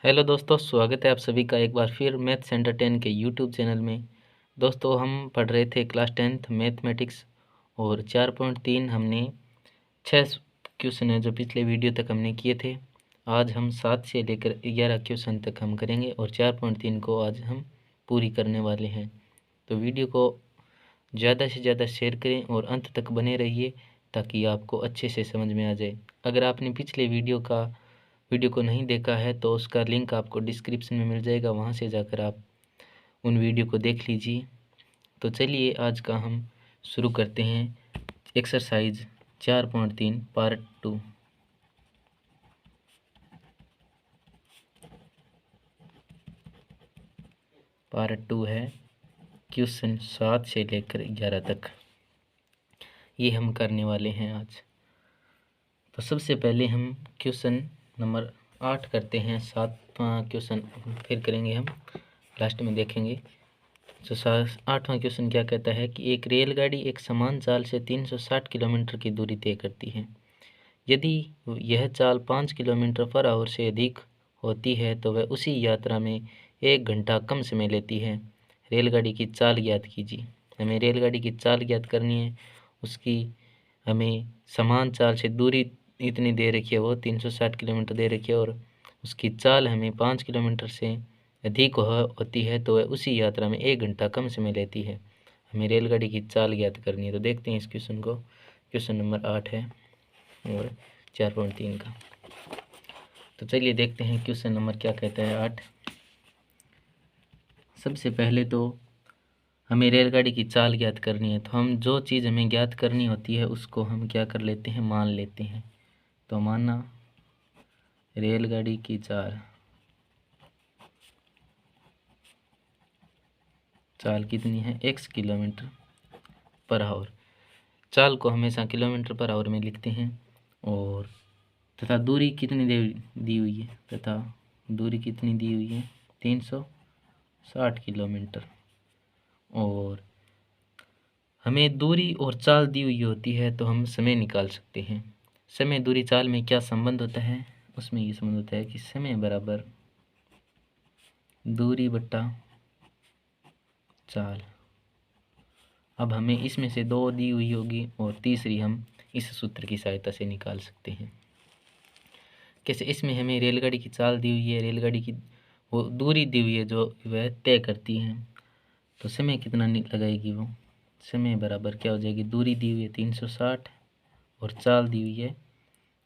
Hello दोस्तों, स्वागत है आप सभी का एक बार फिर मैथ सेंटर 10 के यूट्यूब चैनल में। दोस्तों, हम पढ़ रहे थे क्लास 10th मैथमेटिक्स और 4.3 हमने 6 क्वेश्चन है जो पिछले वीडियो तक हमने किए थे। आज हम 7 से लेकर 11 क्वेश्चन तक हम करेंगे और 4.3 को आज हम पूरी करने वाले हैं। तो वीडियो को ज़्यादा से ज़्यादा शेयर करें और अंत तक बने रहिए ताकि आपको अच्छे से समझ में आ जाए। अगर आपने पिछले वीडियो को नहीं देखा है तो उसका लिंक आपको डिस्क्रिप्शन में मिल जाएगा, वहाँ से जाकर आप उन वीडियो को देख लीजिए। तो चलिए आज का हम शुरू करते हैं एक्सरसाइज 4.3 पार्ट 2। पार्ट 2 है क्वेश्चन 7 से लेकर 11 तक, ये हम करने वाले हैं आज। तो सबसे पहले हम क्वेश्चन नंबर 8 करते हैं। 7वां क्वेश्चन फिर करेंगे, हम लास्ट में देखेंगे। तो 8वां क्वेश्चन क्या कहता है कि एक रेलगाड़ी एक समान चाल से 360 किलोमीटर की दूरी तय करती है। यदि यह चाल 5 किलोमीटर पर आवर से अधिक होती है तो वह उसी यात्रा में 1 घंटा कम समय लेती है। रेलगाड़ी की चाल ज्ञात कीजिए। हमें रेलगाड़ी की चाल ज्ञात करनी है। उसकी हमें समान चाल से दूरी इतनी दे रखी है, वो 360 किलोमीटर दे रखी है, और उसकी चाल हमें 5 किलोमीटर से अधिक होती है तो वह उसी यात्रा में 1 घंटा कम समय लेती है। हमें रेलगाड़ी की चाल ज्ञात करनी है। तो देखते हैं इस क्वेश्चन को। क्वेश्चन नंबर 8 है और 4.3 का। तो चलिए देखते हैं क्वेश्चन नंबर क्या कहता है 8। सबसे पहले तो हमें रेलगाड़ी की चाल ज्ञात करनी है। तो हम जो चीज़ हमें ज्ञात करनी होती है उसको हम क्या कर लेते हैं, मान लेते हैं। तो माना रेलगाड़ी की चाल कितनी है, x किलोमीटर पर आवर। चाल को हमेशा किलोमीटर पर आवर में लिखते हैं। और तथा दूरी कितनी दी हुई है, तथा दूरी कितनी दी हुई है, 360 किलोमीटर। और हमें दूरी और चाल दी हुई होती है तो हम समय निकाल सकते हैं। समय दूरी चाल में क्या संबंध होता है, उसमें ये संबंध होता है कि समय बराबर दूरी बट्टा चाल। अब हमें इसमें से 2 दी हुई होगी और तीसरी हम इस सूत्र की सहायता से निकाल सकते हैं। कैसे, इसमें हमें रेलगाड़ी की चाल दी हुई है, रेलगाड़ी की वो दूरी दी हुई है जो वह तय करती है। तो समय कितना लगाएगी, वो समय बराबर क्या हो जाएगी, दूरी दी हुई है 360 और चाल दी हुई है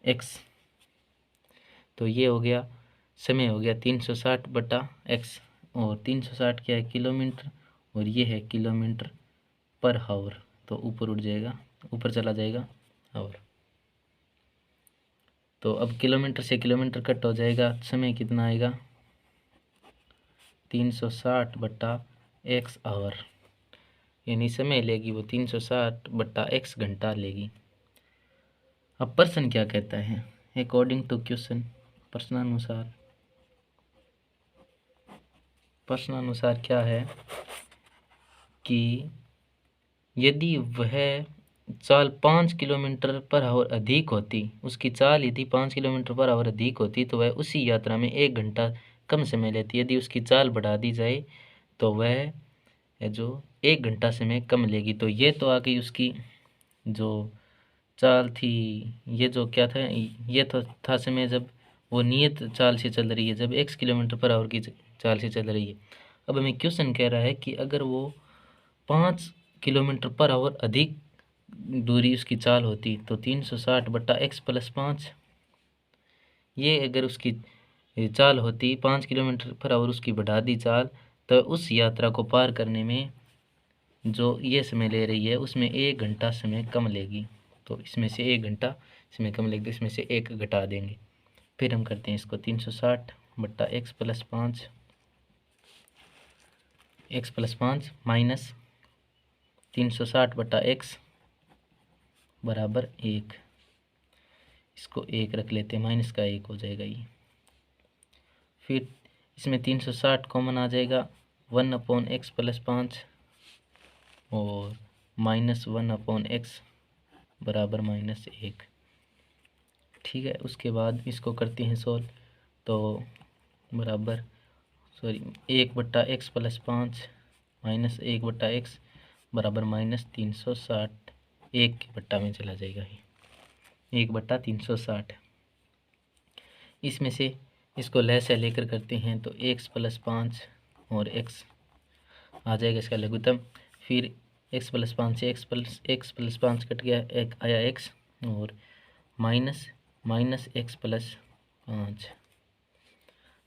x। तो ये हो गया, समय हो गया 360 बटा x, और 360 क्या है, किलोमीटर, और ये है किलोमीटर पर हावर। तो ऊपर उठ जाएगा, ऊपर चला जाएगा हावर। तो अब किलोमीटर से किलोमीटर कट हो जाएगा, समय कितना आएगा, 360 बट्टा x आवर, यानी समय लेगी वो 360 बट्टा x घंटा लेगी। अब प्रश्न क्या कहता है, अकॉर्डिंग टू क्वेश्चन, प्रश्नानुसार क्या है कि यदि वह चाल 5 किलोमीटर पर आवर अधिक होती, उसकी चाल यदि 5 किलोमीटर पर आवर अधिक होती तो वह उसी यात्रा में 1 घंटा कम समय लेती। यदि उसकी चाल बढ़ा दी जाए तो वह जो 1 घंटा समय कम लेगी। तो ये तो आ गई उसकी जो चाल थी, ये जो क्या था, ये तो था समय जब वो नियत चाल से चल रही है, जब 1 किलोमीटर पर आवर की चाल से चल रही है। अब हमें क्वेश्चन कह रहा है कि अगर वो 5 किलोमीटर पर आवर अधिक दूरी उसकी चाल होती तो 360 बट्टा x प्लस 5, ये अगर उसकी चाल होती 5 किलोमीटर पर आवर, उसकी बढ़ा दी चाल, तो उस यात्रा को पार करने में जो ये समय ले रही है उसमें 1 घंटा समय कम लेगी। तो इसमें से 1 घंटा समय कम लेगी, इसमें से 1 घटा देंगे। फिर हम करते हैं इसको 360 बट्टा x प्लस 5 माइनस 360 बटा x बराबर 1। इसको 1 रख लेते हैं, माइनस का 1 हो जाएगा ये। फिर इसमें 360 कॉमन आ जाएगा, 1/x प्लस 5 और माइनस 1/x बराबर -1। ठीक है, उसके बाद इसको करते हैं सोल्व। तो बराबर 1/x प्लस 5 माइनस 1/x बराबर -360। 1 के बट्टा में चला जाएगा ये 1/360। इसमें से इसको लहसा लेकर करते हैं तो x प्लस 5 और x आ जाएगा इसका लघुत्तम। फिर x प्लस 5 से x प्लस 5 कट गया, एक आया x और माइनस x प्लस 5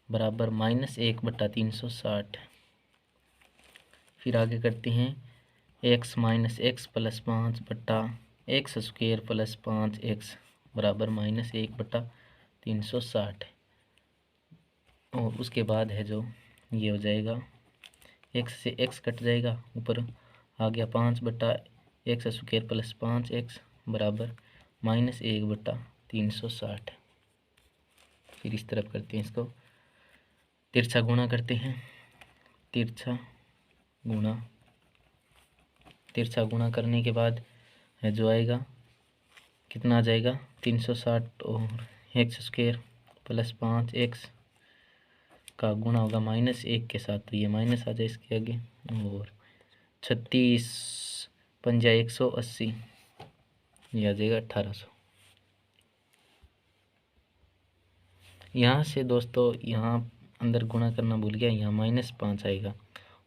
बराबर -1/360। फिर आगे करते हैं x माइनस x प्लस 5 बट्टा एक्स स्क्वेयर प्लस 5x बराबर -1/360। और उसके बाद है जो ये हो जाएगा x से x कट जाएगा, ऊपर आ गया 5/x स्क्वेयर प्लस 5x बराबर -1/360। फिर इस तरफ करते हैं, इसको तिरछा गुणा करते हैं। तिरछा गुणा करने के बाद है जो आएगा कितना आ जाएगा 360 और एक्स स्क्वेयर प्लस 5x का गुणा होगा -1 के साथ, तो ये माइनस आ जाए इसके आगे। और 36 पंजा 180, ये आ जाएगा 1800। यहाँ से दोस्तों यहाँ अंदर गुणा करना भूल गया, यहाँ -5 आएगा,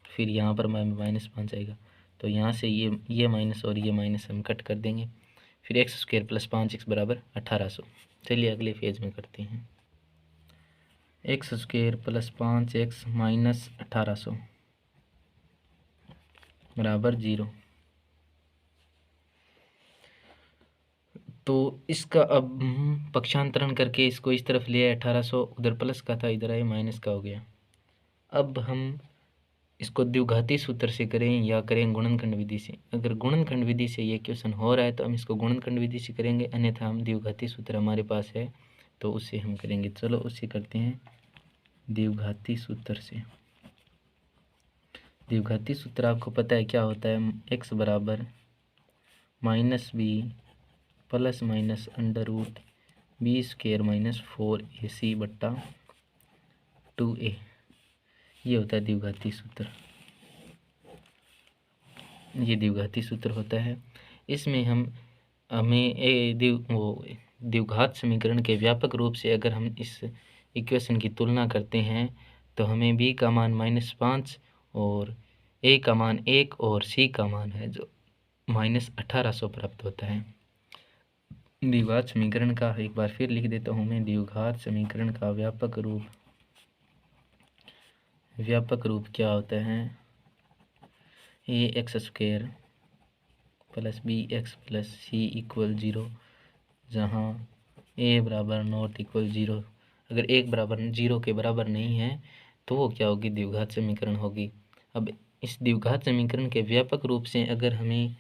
फिर यहाँ पर -5 आएगा, तो यहाँ से ये माइनस और ये माइनस हम कट कर देंगे। फिर एक्स स्क्वेयर प्लस 5x बराबर 1800। चलिए अगले फेज में करते हैं। X square plus 5x minus 1800 बराबर 0। तो इसका अब पक्षांतरण करके इसको इस तरफ ले आए, 1800 उधर प्लस का था, इधर आए माइनस का हो गया। अब हम इसको द्विघाती सूत्र से करें या करें गुणनखंड विधि से। अगर गुणनखंड विधि से ये क्वेश्चन हो रहा है तो हम इसको गुणनखंड विधि से करेंगे, अन्यथा हम द्विघाती सूत्र हमारे पास है तो उससे हम करेंगे। चलो उससे करते हैं द्विघाती सूत्र से। द्विघाती सूत्र आपको पता है क्या होता है, x बराबर -b plus minus √b² - 4ac बट्टा 2a, ये होता है द्विघाती सूत्र। ये द्विघाती सूत्र होता है। इसमें हमें द्विघात समीकरण के व्यापक रूप से अगर हम इस इक्वेशन की तुलना करते हैं तो हमें b का मान -5 और a का मान 1 और c का मान है जो -1800 प्राप्त होता है। द्विघात समीकरण का एक बार फिर लिख देता हूँ मैं। द्विघात समीकरण का व्यापक रूप क्या होता है, ax² plus bx plus c = 0, जहाँ a बराबर ≠ 0। अगर 1 बराबर 0 के बराबर नहीं है तो वो क्या होगी, द्विघात समीकरण होगी। अब इस द्विघात समीकरण के व्यापक रूप से अगर हमें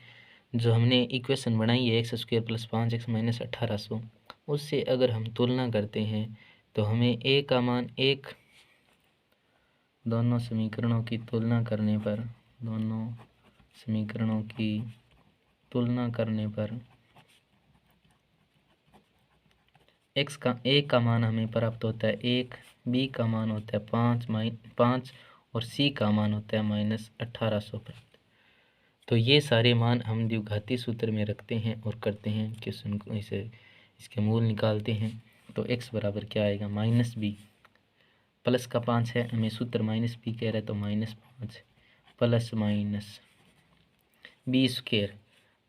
जो हमने इक्वेशन बनाई है x² प्लस 5x माइनस 1800, उससे अगर हम तुलना करते हैं तो हमें a का मान 1, दोनों समीकरणों की तुलना करने पर a का मान हमें प्राप्त होता है 1, b का मान होता है 5 और c का मान होता है -1800 प्राप्त। तो ये सारे मान हम द्विघाती सूत्र में रखते हैं और करते हैं क्वेश्चन को, इसे इसके मूल निकालते हैं। तो x बराबर क्या आएगा, -b प्लस का 5 है, हमें सूत्र -b कह रहा है तो -5 प्लस माइनस b²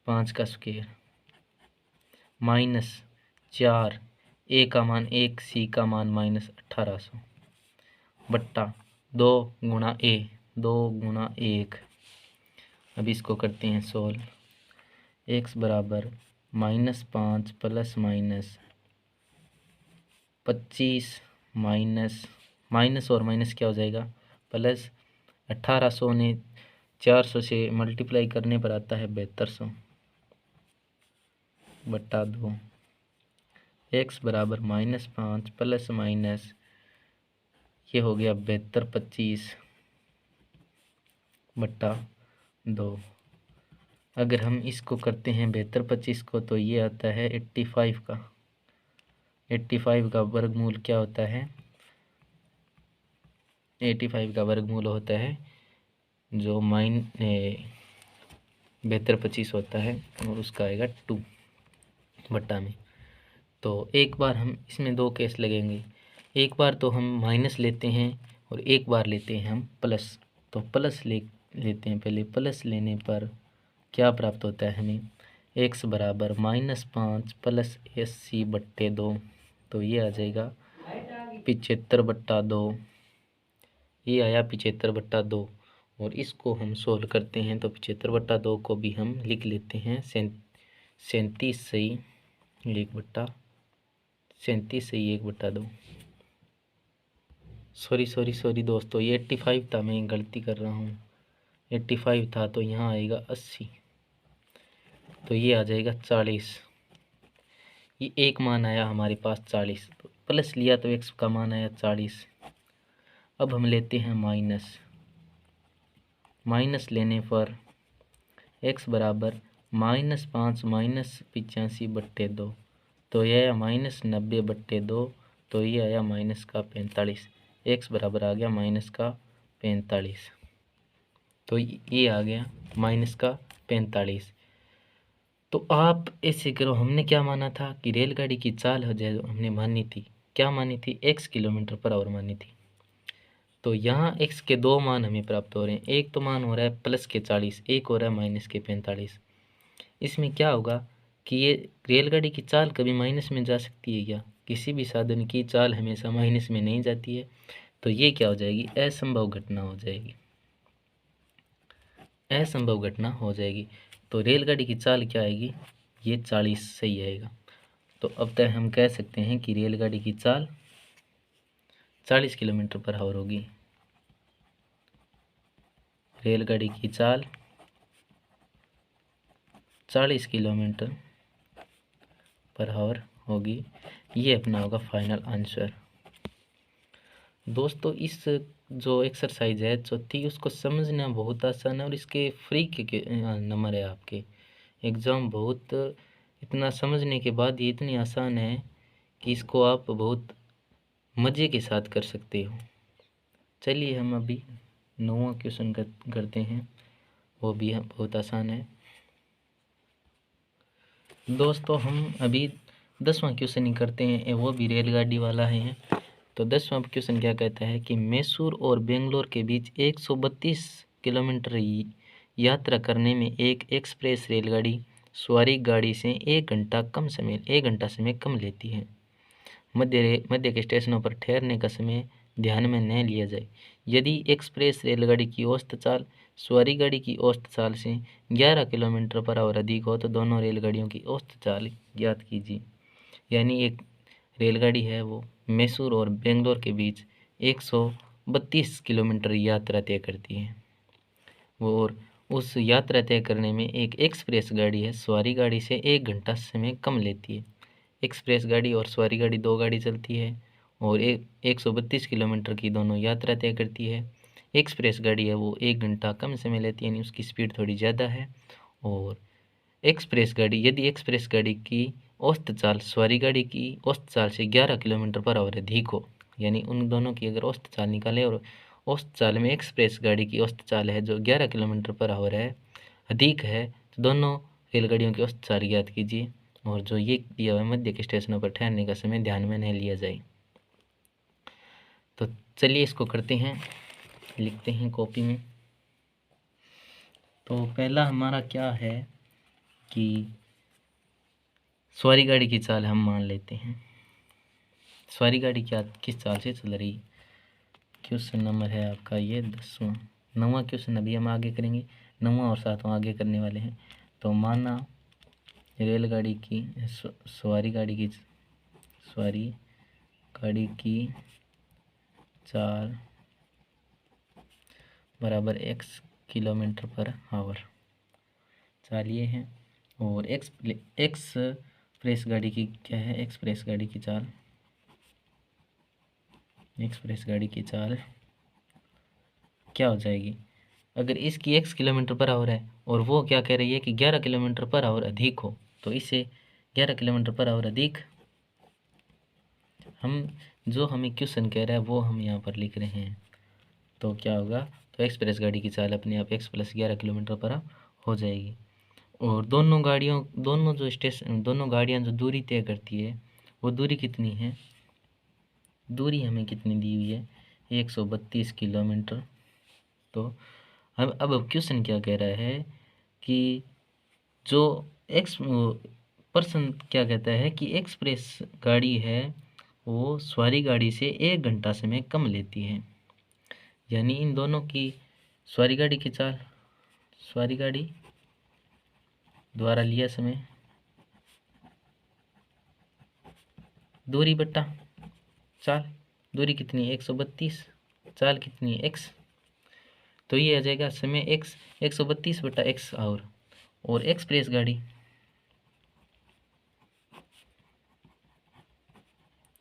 5 का स्क्वायर -4 a का मान 1 c का मान -1800 बट्टा 2 गुणा 1। अब इसको करते हैं सोल्व। x बराबर -5 प्लस माइनस 25 माइनस और माइनस क्या हो जाएगा प्लस 1800 ने 400 से मल्टीप्लाई करने पर आता है 7200 बट्टा 2। x बराबर -5 प्लस माइनस ये हो गया 7225 बट्टा 2। अगर हम इसको करते हैं 7225 को तो ये आता है 85 का वर्गमूल क्या होता है 85 का वर्गमूल होता है जो 7225 होता है और उसका आएगा 2 बट्टा में। तो एक बार हम इसमें 2 केस लगेंगे, एक बार तो हम माइनस लेते हैं और एक बार लेते हैं हम प्लस। तो प्लस लेते हैं पहले। प्लस लेने पर क्या प्राप्त होता है हमें, x बराबर -5 प्लस 80/2। तो ये आ जाएगा 75/2। ये आया 75/2 और इसको हम सोल्व करते हैं तो 75/2 को भी हम लिख लेते हैं 37/1/2। सॉरी दोस्तों, ये 85 था, मैं गलती कर रहा हूँ। 85 था तो यहाँ आएगा 80, तो ये आ जाएगा 40। ये एक मान आया हमारे पास 40, तो प्लस लिया तो x का मान आया 40। अब हम लेते हैं माइनस लेने पर x बराबर -5 -85/2। तो यह आया -90/2। तो ये आया माइनस का 45। x बराबर आ गया -45। तो ये आ गया -45। तो आप ऐसे करो, हमने क्या माना था कि रेलगाड़ी की चाल हो जाए, हमने मानी थी, क्या मानी थी, x किलोमीटर/आवर मानी थी। तो यहाँ x के 2 मान हमें प्राप्त हो रहे हैं। एक तो मान हो रहा है +40, एक हो रहा है -45। इसमें क्या होगा कि ये रेलगाड़ी की चाल कभी माइनस में जा सकती है क्या? किसी भी साधन की चाल हमेशा माइनस में नहीं जाती है। तो ये क्या हो जाएगी, असंभव घटना हो जाएगी, असंभव घटना हो जाएगी। तो रेलगाड़ी की चाल क्या आएगी, ये 40 सही आएगा। तो अब तक हम कह सकते हैं कि रेलगाड़ी की चाल 40 किलोमीटर/आवर होगी। रेलगाड़ी की चाल 40 किलोमीटर/आवर होगी। ये अपना होगा फाइनल आंसर। दोस्तों, इस जो एक्सरसाइज है चौथी, उसको समझना बहुत आसान है और इसके फ्री के नंबर है आपके। एग्ज़ाम बहुत, इतना समझने के बाद ये इतनी आसान है कि इसको आप बहुत मज़े के साथ कर सकते हो। चलिए हम अभी 9वां क्वेश्चन करते हैं, वो भी बहुत आसान है। दोस्तों, हम अभी 10वां क्वेश्चन ही करते हैं, वो भी रेलगाड़ी वाला है। तो 10वां क्वेश्चन क्या कहता है कि मैसूर और बेंगलोर के बीच 132 किलोमीटर यात्रा करने में एक एक्सप्रेस रेलगाड़ी सवारी गाड़ी से 1 घंटा समय कम लेती है। मध्य के स्टेशनों पर ठहरने का समय ध्यान में न लिया जाए। यदि एक्सप्रेस रेलगाड़ी की औसत चाल सवारी गाड़ी की औसत चाल से 11 किलोमीटर/आवर अधिक हो तो दोनों रेलगाड़ियों की औसत चाल ज्ञात कीजिए। यानी एक रेलगाड़ी है वो मैसूर और बेंगलोर के बीच 132 किलोमीटर यात्रा तय करती है वो, और उस यात्रा तय करने में एक एक्सप्रेस गाड़ी है सवारी गाड़ी से 1 घंटा समय कम लेती है। एक्सप्रेस गाड़ी और सवारी गाड़ी 2 गाड़ी चलती है और 132 किलोमीटर की दोनों यात्रा तय करती है। एक्सप्रेस गाड़ी है वो 1 घंटा कम समय लेती है, यानी उसकी स्पीड थोड़ी ज़्यादा है। और यदि एक्सप्रेस गाड़ी की औसत चाल सवारी गाड़ी की औसत चाल से 11 किलोमीटर/आवर अधिक हो, यानी उन दोनों की अगर औसत चाल निकालें और औसत चाल में एक्सप्रेस गाड़ी की औसत चाल है जो 11 किलोमीटर/आवर है, अधिक है, तो दोनों रेलगाड़ियों की औसत चाल ज्ञात कीजिए। और जो ये दिया हुआ है मध्य के स्टेशनों पर ठहरने का समय ध्यान में नहीं लिया जाए। तो चलिए इसको करते हैं, लिखते हैं कॉपी में। तो पहला हमारा क्या है कि सवारी गाड़ी की चाल हम मान लेते हैं। सवारी गाड़ी क्या किस चाल से चल रही, क्वेश्चन नंबर है आपका ये 10वां। 9वां क्वेश्चन अभी हम आगे करेंगे, 9वां और 7वां आगे करने वाले हैं। तो माना रेलगाड़ी की सवारी गाड़ी की चाल बराबर x किलोमीटर/आवर चाल ये है। और एक्सप्रेस गाड़ी की क्या है, एक्सप्रेस गाड़ी की चाल क्या हो जाएगी, अगर इसकी x किलोमीटर/आवर है और वो क्या कह रही है कि 11 किलोमीटर/आवर अधिक हो, तो इसे 11 किलोमीटर/आवर अधिक हम जो हमें क्वेश्चन कह रहा है वो हम यहाँ पर लिख रहे हैं। तो क्या होगा, तो एक्सप्रेस गाड़ी की चाल अपने आप x + 11 किलोमीटर पर हो जाएगी। और दोनों गाड़ियाँ जो दूरी तय करती है वो दूरी कितनी है, दूरी हमें कितनी दी हुई है, 132 किलोमीटर। तो अब क्वेश्चन क्या कह रहा है कि जो पर्सन क्या कहता है कि एक्सप्रेस गाड़ी है वो सवारी गाड़ी से 1 घंटा समय कम लेती है। यानी इन दोनों की सवारी गाड़ी की चाल, सवारी गाड़ी द्वारा लिया समय, दूरी बट्टा चाल, दूरी कितनी है 132, चाल कितनी है x, तो ये आ जाएगा समय x 132 बटा x और एक्सप्रेस गाड़ी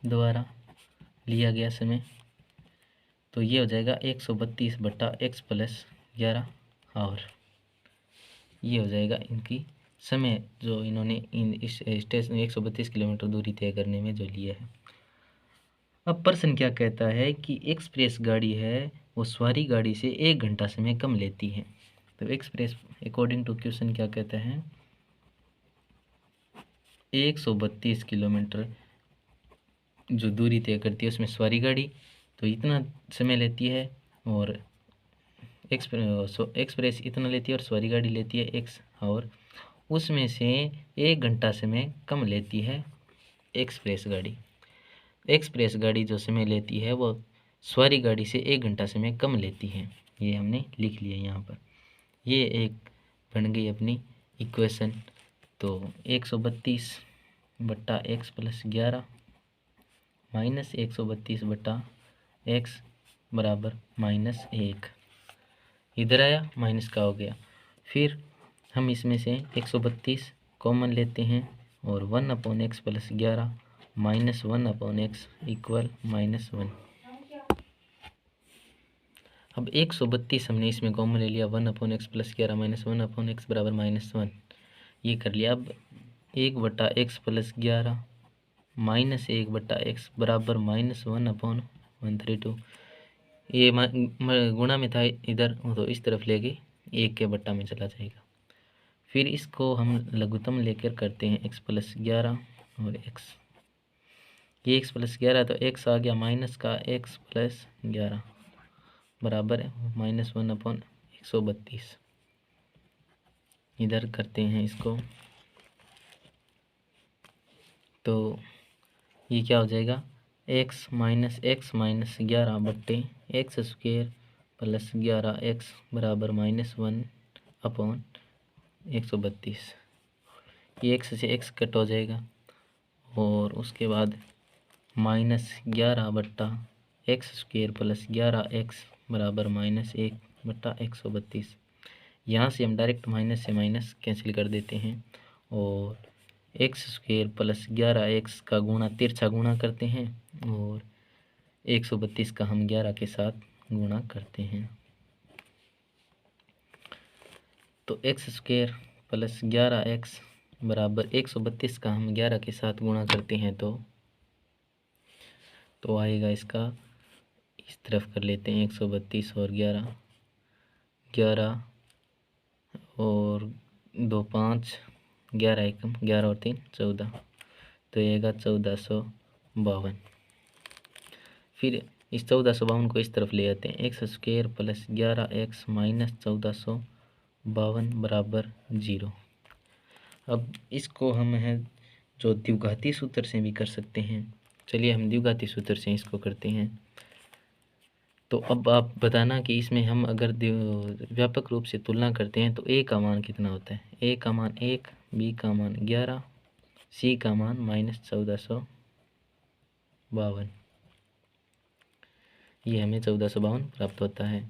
द्वारा लिया गया समय, तो ये हो जाएगा 132 बटा x + 11 और ये हो जाएगा इनकी समय जो इन्होंने इस स्टेशन 132 किलोमीटर दूरी तय करने में जो लिया है। अब प्रश्न क्या कहता है कि एक्सप्रेस गाड़ी है वो सवारी गाड़ी से 1 घंटा समय कम लेती है। तो एक्सप्रेस अकॉर्डिंग टू क्वेश्चन क्या कहता है, 132 किलोमीटर जो दूरी तय करती है उसमें सवारी गाड़ी तो इतना समय लेती है और एक्सप्रेस इतना लेती है और सवारी गाड़ी लेती है x, और उसमें से 1 घंटा समय कम लेती है एक्सप्रेस गाड़ी। एक्सप्रेस गाड़ी जो समय लेती है वो सवारी गाड़ी से 1 घंटा समय कम लेती है, ये हमने लिख लिया यहाँ पर। ये एक बन गई अपनी इक्वेशन। तो 132 बट्टा x + 11 माइनस 132 बटा x बराबर -1, इधर आया माइनस का हो गया। फिर हम इसमें से 132 कॉमन लेते हैं और 1/x + 11 माइनस 1/x इक्वल -1। अब 132 हमने इसमें कॉमन ले लिया, 1/x + 11 माइनस 1/x बराबर -1, ये कर लिया। अब 1/x + 11 माइनस 1/x बराबर -1/132, ये गुणा में था इधर तो इस तरफ लेके 1 के बट्टा में चला जाएगा। फिर इसको हम लघुत्तम लेकर करते हैं x + 11 और x, ये x + 11 तो x आ गया माइनस का x + 11 बराबर है -1/132। इधर करते हैं इसको तो ये क्या हो जाएगा, x - 11 बट्टे x² + 11x बराबर -1/132। ये x से x कट हो जाएगा और उसके बाद -11 बट्टा x² + 11x बराबर -1/132। यहाँ से हम डायरेक्ट माइनस से माइनस कैंसिल कर देते हैं और x² + 11x का गुणा तिरछा गुणा करते हैं और 132 का हम 11 के साथ गुणा करते हैं। तो x² + 11x बराबर 132 का हम 11 के साथ गुणा करते हैं तो आएगा इसका, इस तरफ कर लेते हैं 132 और 11 और 2 5, 11 एकम 11 और 3 14, तो आएगा 1452। फिर इस 1452 को इस तरफ ले आते हैं, x² + 11x माइनस 1452 बराबर 0। अब इसको हम है जो द्विघाती सूत्र से भी कर सकते हैं। चलिए हम द्विघाती सूत्र से इसको करते हैं। तो अब आप बताना कि इसमें हम अगर व्यापक रूप से तुलना करते हैं तो a का मान कितना होता है, a का मान 1, b का मान 11, c का मान -1452, ये हमें 1452 प्राप्त होता है।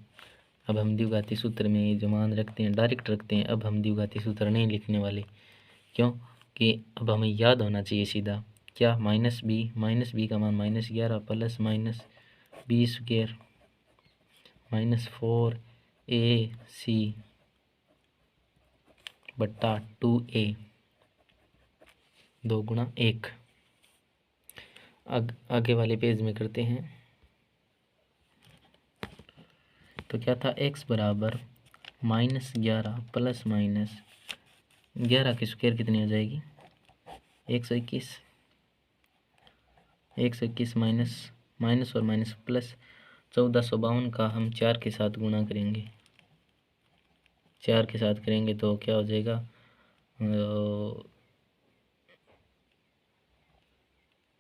अब हम द्विघाती सूत्र में जो मान रखते हैं डायरेक्ट रखते हैं। अब हम द्विघाती सूत्र नहीं लिखने वाले, क्योंकि अब हमें याद होना चाहिए सीधा क्या, -b का मान -11 प्लस -b² -4ac बट्टा 2a 2 गुणा 1। आगे वाले पेज में करते हैं। तो क्या था, x बराबर -11 प्लस -11 की स्क्वायर कितनी हो जाएगी, 121। 121 माइनस और माइनस प्लस 1452 का हम 4 के साथ गुणा करेंगे। 4 के साथ करेंगे तो क्या हो जाएगा,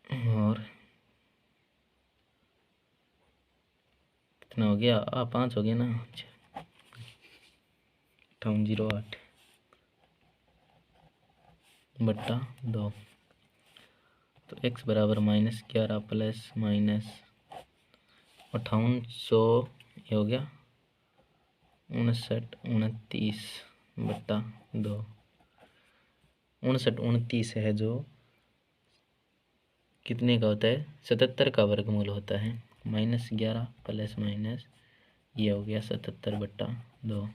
और कितना हो गया, 5 हो गया ना, 5808 बट्टा 2। तो x बराबर -11 प्लस -5800 ये हो गया 5929 बट्टा 2। 5929 है जो कितने का होता है, 77 का वर्गमूल होता है। -11 प्लस माइनस ये हो गया 77 बट्टा 2।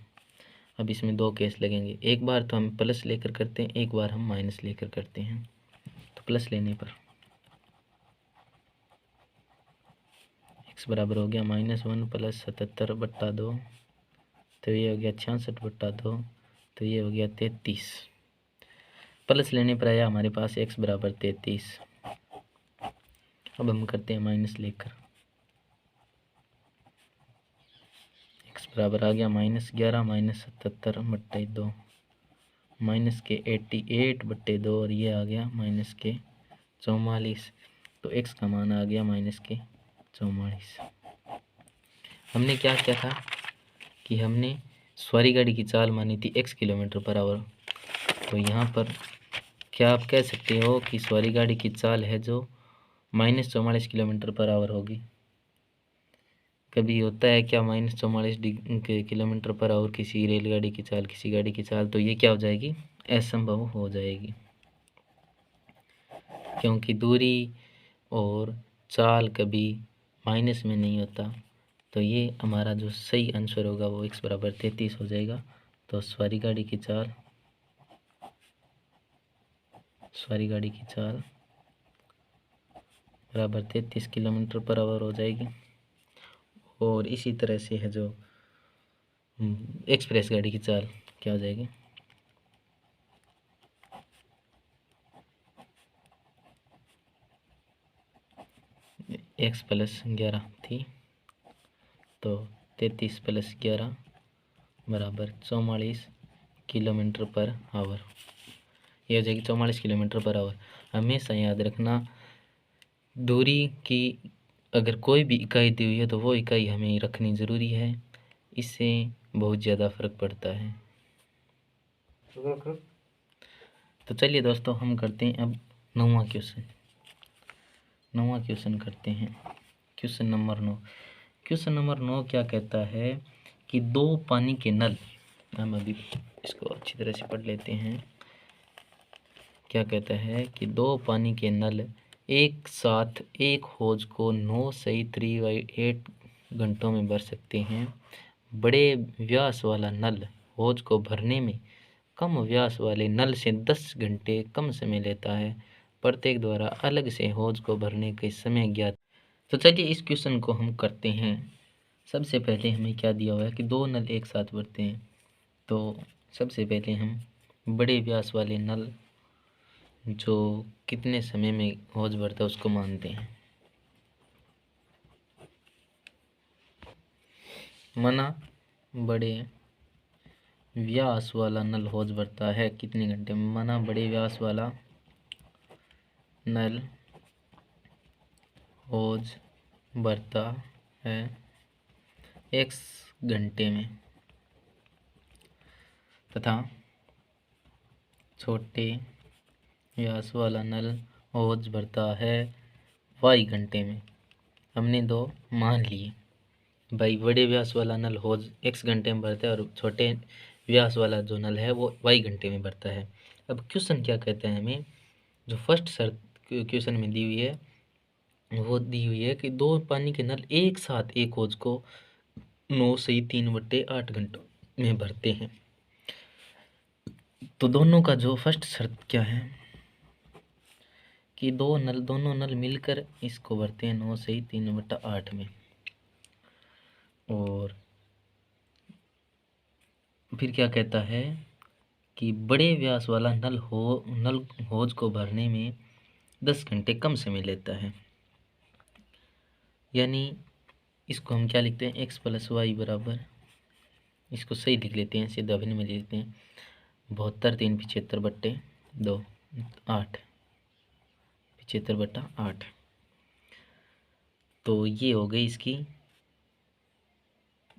अब इसमें 2 केस लगेंगे, एक बार तो हम प्लस लेकर करते हैं, एक बार हम माइनस लेकर करते हैं। तो प्लस लेने पर x बराबर हो गया -1 प्लस 77 बट्टा 2, तो ये हो गया 66 बट्टा 2, तो ये हो गया 33। प्लस लेने पर आया हमारे पास x बराबर 33। अब हम करते हैं माइनस लेकर, x बराबर आ गया -11 माइनस 77 बट्टे 2, माइनस के 88 बट्टे 2, और ये आ गया माइनस के 44। तो x का मान आ गया माइनस के 44। हमने क्या किया था कि हमने सवारी गाड़ी की चाल मानी थी x किलोमीटर पर आवर। तो यहाँ पर क्या आप कह सकते हो कि सवारी गाड़ी की चाल है जो -44 किलोमीटर पर आवर होगी। कभी होता है क्या -44 किलोमीटर पर आवर किसी रेलगाड़ी की चाल, किसी गाड़ी की चाल, तो ये क्या हो जाएगी, असंभव हो जाएगी, क्योंकि दूरी और चाल कभी माइनस में नहीं होता। तो ये हमारा जो सही आंसर होगा वो x बराबर 33 हो जाएगा। तो सवारी गाड़ी की चाल बराबर 33 किलोमीटर पर आवर हो जाएगी। और इसी तरह से है जो एक्सप्रेस गाड़ी की चाल क्या हो जाएगी, x प्लस 11 थी, तो 33 प्लस 11 बराबर 44 किलोमीटर पर आवर, ये हो जाएगी 44 किलोमीटर पर आवर। हमेशा याद रखना, दूरी की अगर कोई भी इकाई दी हुई है तो वो इकाई हमें रखनी ज़रूरी है, इससे बहुत ज़्यादा फर्क पड़ता है। तो चलिए दोस्तों, हम करते हैं अब 9वां क्वेश्चन करते हैं। Question number 9। क्वेश्चन नंबर 9 क्या कहता है कि 2 पानी के नल, हम अभी इसको अच्छी तरह से पढ़ लेते हैं। क्या कहता है कि 2 पानी के नल एक साथ एक हौज को 9 सही 3/8 घंटों में भर सकते हैं। बड़े व्यास वाला नल हौज को भरने में कम व्यास वाले नल से 10 घंटे कम समय लेता है। प्रत्येक द्वारा अलग से हौज को भरने के समय ज्ञात। तो चलिए इस क्वेश्चन को हम करते हैं। सबसे पहले हमें क्या दिया हुआ है कि 2 नल एक साथ भरते हैं। तो सबसे पहले हम बड़े व्यास वाले नल जो कितने समय में हौज भरता है उसको मानते हैं। माना बड़े व्यास वाला नल हौज भरता है कितने घंटे में, माना बड़े व्यास वाला नल हौज भरता है x घंटे में, तथा छोटे व्यास वाला नल हौज भरता है y घंटे में। हमने 2 मान लिए भाई, बड़े व्यास वाला नल हौज x घंटे में भरता है और छोटे व्यास वाला जो नल है वो y घंटे में भरता है। अब क्वेश्चन क्या कहता है हमें, जो फर्स्ट शर्त क्वेश्चन में दी हुई है वो दी हुई है कि 2 पानी के नल एक साथ एक हौज को 9 सही 3/8 घंटों में भरते हैं। तो दोनों का जो फर्स्ट शर्त क्या है कि दोनों नल मिलकर इसको भरते हैं 9 सही 3/8 में। और फिर क्या कहता है कि बड़े व्यास वाला नल होज को भरने में 10 घंटे कम समय लेता है। यानी इसको हम क्या लिखते हैं, x प्लस वाई बराबर, इसको सही लिख लेते हैं, सीधा अभिन्न में लिख लेते हैं 72 3 75/2 8 75/8। तो ये हो गई इसकी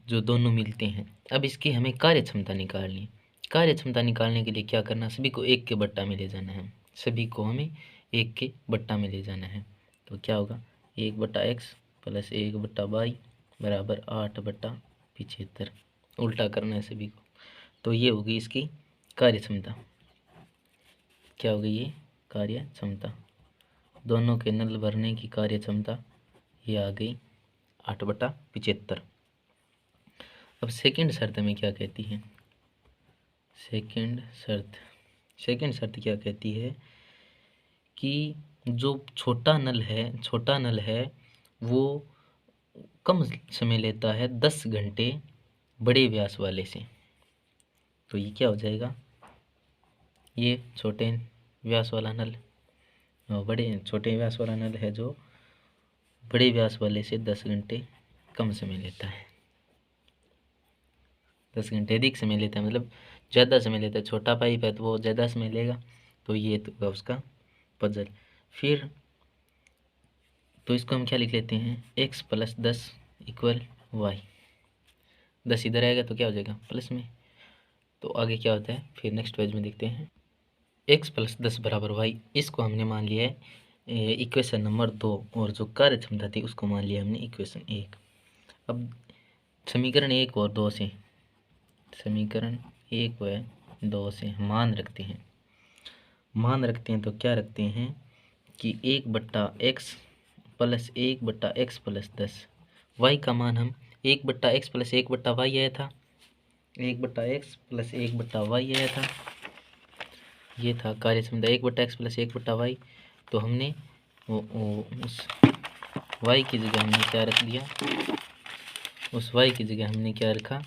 जो दोनों मिलते हैं। अब इसकी हमें कार्य क्षमता निकालनी है। कार्य क्षमता निकालने के लिए क्या करना, सभी को एक के बट्टा में ले जाना है, सभी को हमें एक के बट्टा में ले जाना है। तो क्या होगा, 1/x प्लस 1/y बराबर 8/75। उल्टा करना है सभी को। तो ये होगी इसकी कार्य क्षमता। क्या होगी ये कार्य क्षमता, दोनों के नल भरने की कार्य क्षमता ये आ गई 8/75। अब सेकंड शर्त में क्या कहती है, सेकंड शर्त क्या कहती है कि जो छोटा नल है वो कम समय लेता है 10 घंटे बड़े व्यास वाले से। तो ये क्या हो जाएगा, ये छोटे व्यास वाला नल छोटे व्यास वाला नल है जो बड़े व्यास वाले से 10 घंटे कम समय लेता है। 10 घंटे अधिक समय लेता है, मतलब ज़्यादा समय लेता है। छोटा पाइप है तो वो ज़्यादा समय लेगा। तो ये तो उसका पजल। फिर तो इसको हम क्या लिख लेते हैं, x प्लस 10 इक्वल वाई। 10 इधर आएगा तो क्या हो जाएगा प्लस में। तो आगे क्या होता है फिर नेक्स्ट पेज में देखते हैं, x प्लस 10 बराबर वाई। इसको हमने मान लिया है इक्वेशन नंबर 2, और जो कार्य क्षमता थी उसको मान लिया हमने इक्वेशन 1। अब समीकरण 1 और 2 से मान रखते हैं तो क्या रखते हैं कि 1/x plus 1/x plus 10, y का मान हम 1/x प्लस 1/y आया था, 1/x प्लस 1/y आया था, ये था कार्य क्षमता 1/x प्लस 1/y। तो हमने उस y की जगह हमने क्या रख दिया, उस y की जगह हमने क्या रखा,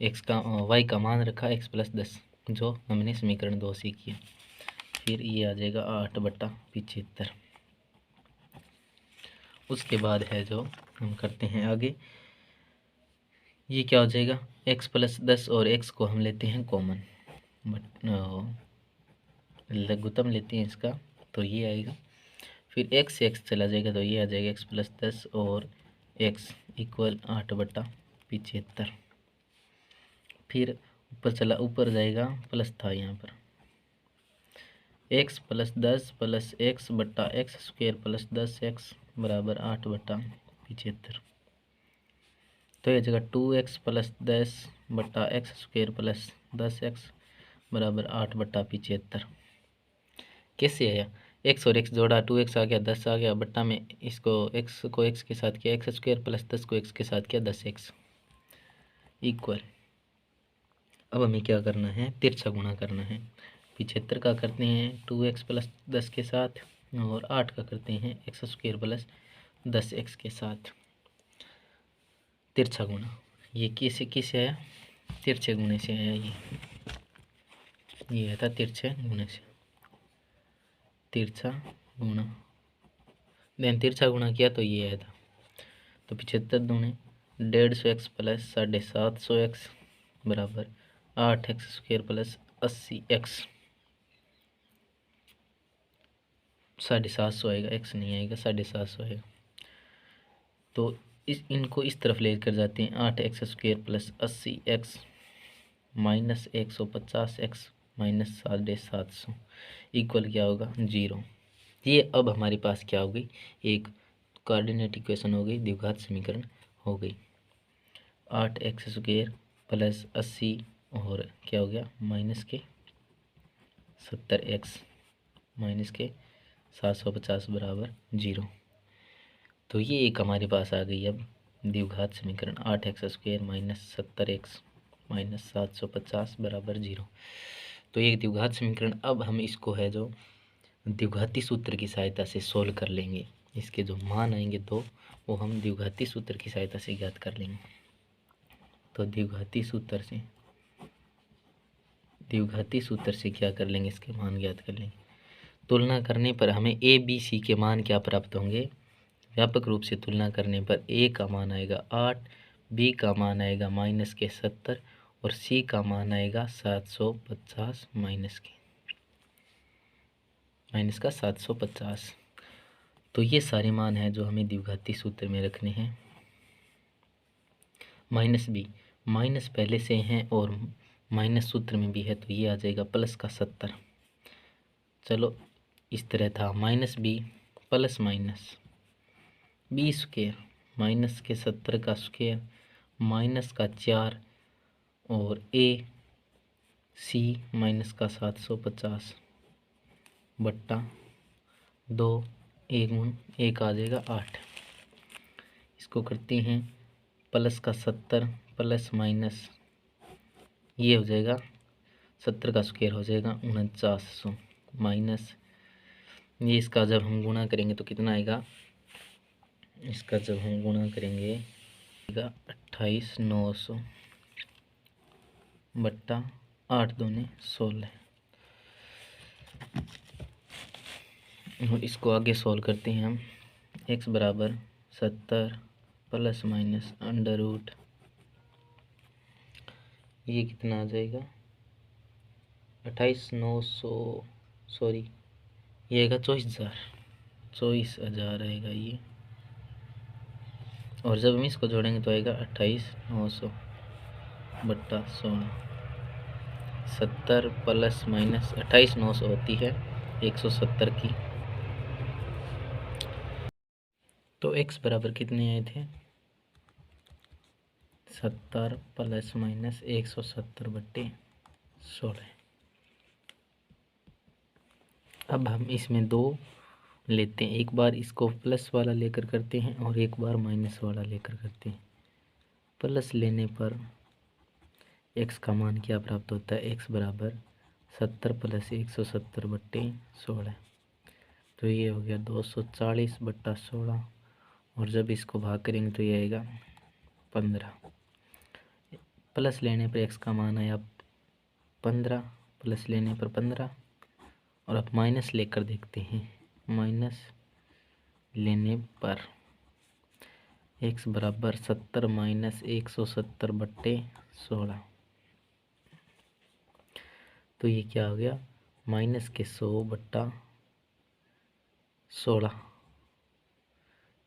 y का मान रखा x प्लस 10, जो हमने समीकरण 2 से किया। फिर ये आ जाएगा 8/75। उसके बाद है जो हम करते हैं आगे, ये क्या हो जाएगा, x प्लस 10 और x को हम लेते हैं कॉमन, लघुत्तम लेते हैं इसका, तो ये आएगा। फिर x से x चला जाएगा तो ये आ जाएगा x प्लस 10 और x इक्वल 8/75। फिर ऊपर जाएगा प्लस था यहाँ पर, x प्लस 10 प्लस x बट्टा एक्स स्क्वेयर प्लस 10x बराबर 8/75। तो ये जगह 2x प्लस 10 बट्टा एक्स स्क्वेयर प्लस 10x बराबर 8/75। कैसे आया, x और x जोड़ा 2x आ गया, 10 आ गया, बट्टा में इसको x को x के साथ किया एक्स स्क्वेयर प्लस 10 को x के साथ किया 10x इक्वल। अब हमें क्या करना है, तिरछा गुणा करना है। 75 का करते हैं 2x प्लस 10 के साथ, और 8 का करते हैं एक्स स्क्वेयर प्लस 10x के साथ तिरछा गुणा। ये किससे आया, तिरछे गुणे से आया। ये था तिरछे गुणे से, तिरछा गुणा, देन तिरछा गुणा किया तो ये आया था। तो 75 दूने 150x प्लस 750x बराबर 8x स्क्वेयर प्लस 80x, 750 आएगा, x नहीं आएगा, 750 आएगा। तो इनको इस तरफ लेकर जाते हैं, 8x square plus 80x minus 150x minus 750 equal क्या होगा 0। ये अब हमारे पास क्या हो गई, एक कोऑर्डिनेट इक्वेशन हो गई, द्विघात समीकरण हो गई। 8x स्क्वेयर प्लस 80 और क्या हो गया माइनस के 70x माइनस के 750 बराबर 0। तो ये एक हमारे पास आ गई अब द्विघात समीकरण, 8x square minus 70x minus 750 बराबर 0। तो ये द्विघात समीकरण, अब हम इसको है जो द्विघाती सूत्र की सहायता से सोल्व कर लेंगे। इसके जो मान आएंगे दो, वो हम द्विघाती सूत्र की सहायता से ज्ञात कर लेंगे। तो द्विघाती सूत्र से द्विघाती सूत्र से क्या कर लेंगे, इसके मान ज्ञात कर लेंगे। तुलना करने पर हमें ए बी सी के मान क्या प्राप्त होंगे। व्यापक रूप से तुलना करने पर ए का मान आएगा 8, बी का मान आएगा -70 और सी का मान आएगा 750 माइनस का 750। तो ये सारे मान हैं जो हमें द्विघाती सूत्र में रखने हैं। माइनस बी, माइनस पहले से हैं और माइनस सूत्र में भी है, तो ये आ जाएगा प्लस का 70। चलो इस तरह था minus b plus minus b square minus के 70 का स्क्वेयर माइनस का 4 और ए सी माइनस का 750 बट्टा 2, 1 गुण 1 आ जाएगा 8। इसको करते हैं प्लस का 70 प्लस माइनस, ये हो जाएगा 70 का स्क्वायर हो जाएगा 4900 माइनस, ये इसका जब हम गुणा करेंगे तो कितना आएगा, इसका जब हम गुणा करेंगे 28900 बट्टा 8 दूने 16। और इसको आगे सॉल्व करते हैं हम। x बराबर 70 प्लस माइनस अंडर रूट, ये कितना आ जाएगा 28900 सॉरी ये आएगा 24,000 आएगा ये। और जब हम इसको जोड़ेंगे तो आएगा 28900 बट्टा 16। 70 प्लस माइनस 28900 होती है 170 की। तो x बराबर कितने आए थे 70 प्लस माइनस 170 बट्टे 16। अब हम इसमें 2 लेते हैं, एक बार इसको प्लस वाला लेकर करते हैं और एक बार माइनस वाला लेकर करते हैं। प्लस लेने पर x का मान क्या प्राप्त होता है, x बराबर 70 प्लस 170 बट्टे 16, तो ये हो गया 240 बट्टा 16। और जब इसको भाग करेंगे तो ये आएगा 15। प्लस लेने पर x का मान आया 15, प्लस लेने पर 15। और अब माइनस लेकर देखते हैं, माइनस लेने पर x बराबर 70 माइनस 170 बट्टे 16, तो ये क्या हो गया माइनस के 100 बट्टा 16,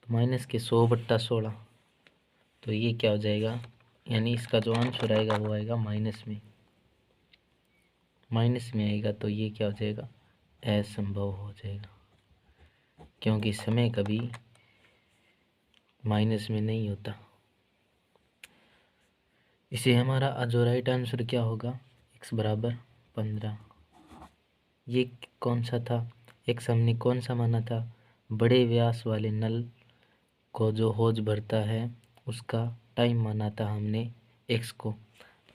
तो माइनस के 100 बट्टा 16, तो ये क्या हो जाएगा, यानी इसका जो आंसर आएगा वो आएगा माइनस में आएगा। तो ये क्या हो जाएगा असंभव हो जाएगा, क्योंकि समय कभी माइनस में नहीं होता। इसे हमारा जो राइट आंसर क्या होगा, x बराबर 15। ये कौन सा था, x हमने कौन सा माना था, बड़े व्यास वाले नल को जो होज भरता है उसका टाइम माना था हमने x को।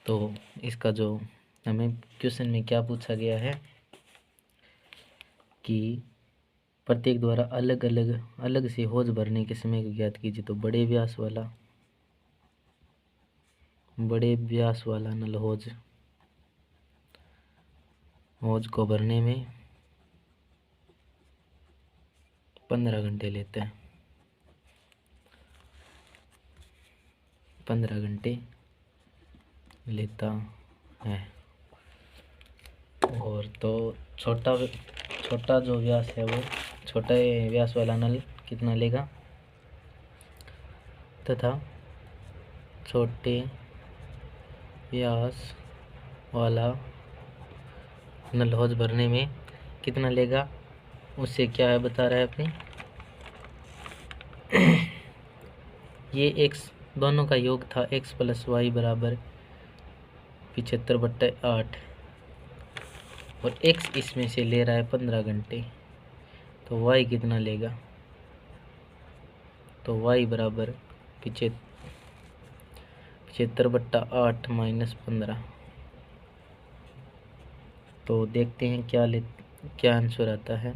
तो इसका जो हमें क्वेश्चन में क्या पूछा गया है कि प्रत्येक द्वारा अलग से होज भरने के समय को ज्ञात कीजिए। तो बड़े व्यास वाला नल होज को भरने में 15 घंटे लेता है, 15 घंटे लेता है। और तो छोटा जो व्यास है वो छोटा व्यास वाला नल कितना लेगा, तथा छोटे व्यास वाला नल होज भरने में कितना लेगा, उससे क्या है बता रहा है अपनी, ये x दोनों का योग था, x प्लस वाई बराबर 75 बट्टे 8 और x इसमें से ले रहा है 15 घंटे, तो y कितना लेगा, तो y बराबर 75 बट्टा 8 माइनस 15। तो देखते हैं क्या आंसर आता है,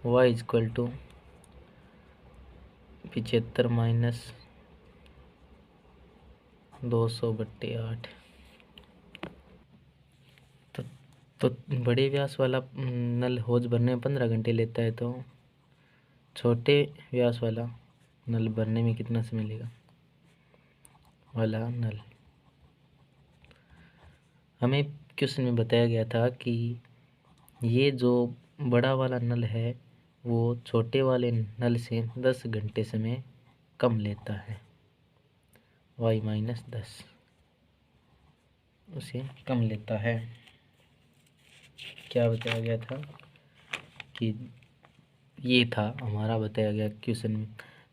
y इक्वल टू 75 माइनस 200 बट्टे 8। तो बड़े व्यास वाला नल होज भरने में 15 घंटे लेता है, तो छोटे व्यास वाला नल भरने में कितना समय लेगा वाला नल। हमें क्वेश्चन में बताया गया था कि ये जो बड़ा वाला नल है वो छोटे वाले नल से 10 घंटे समय कम लेता है, y-10 उसे कम लेता है। क्या बताया गया था कि ये था हमारा बताया गया क्वेश्चन में।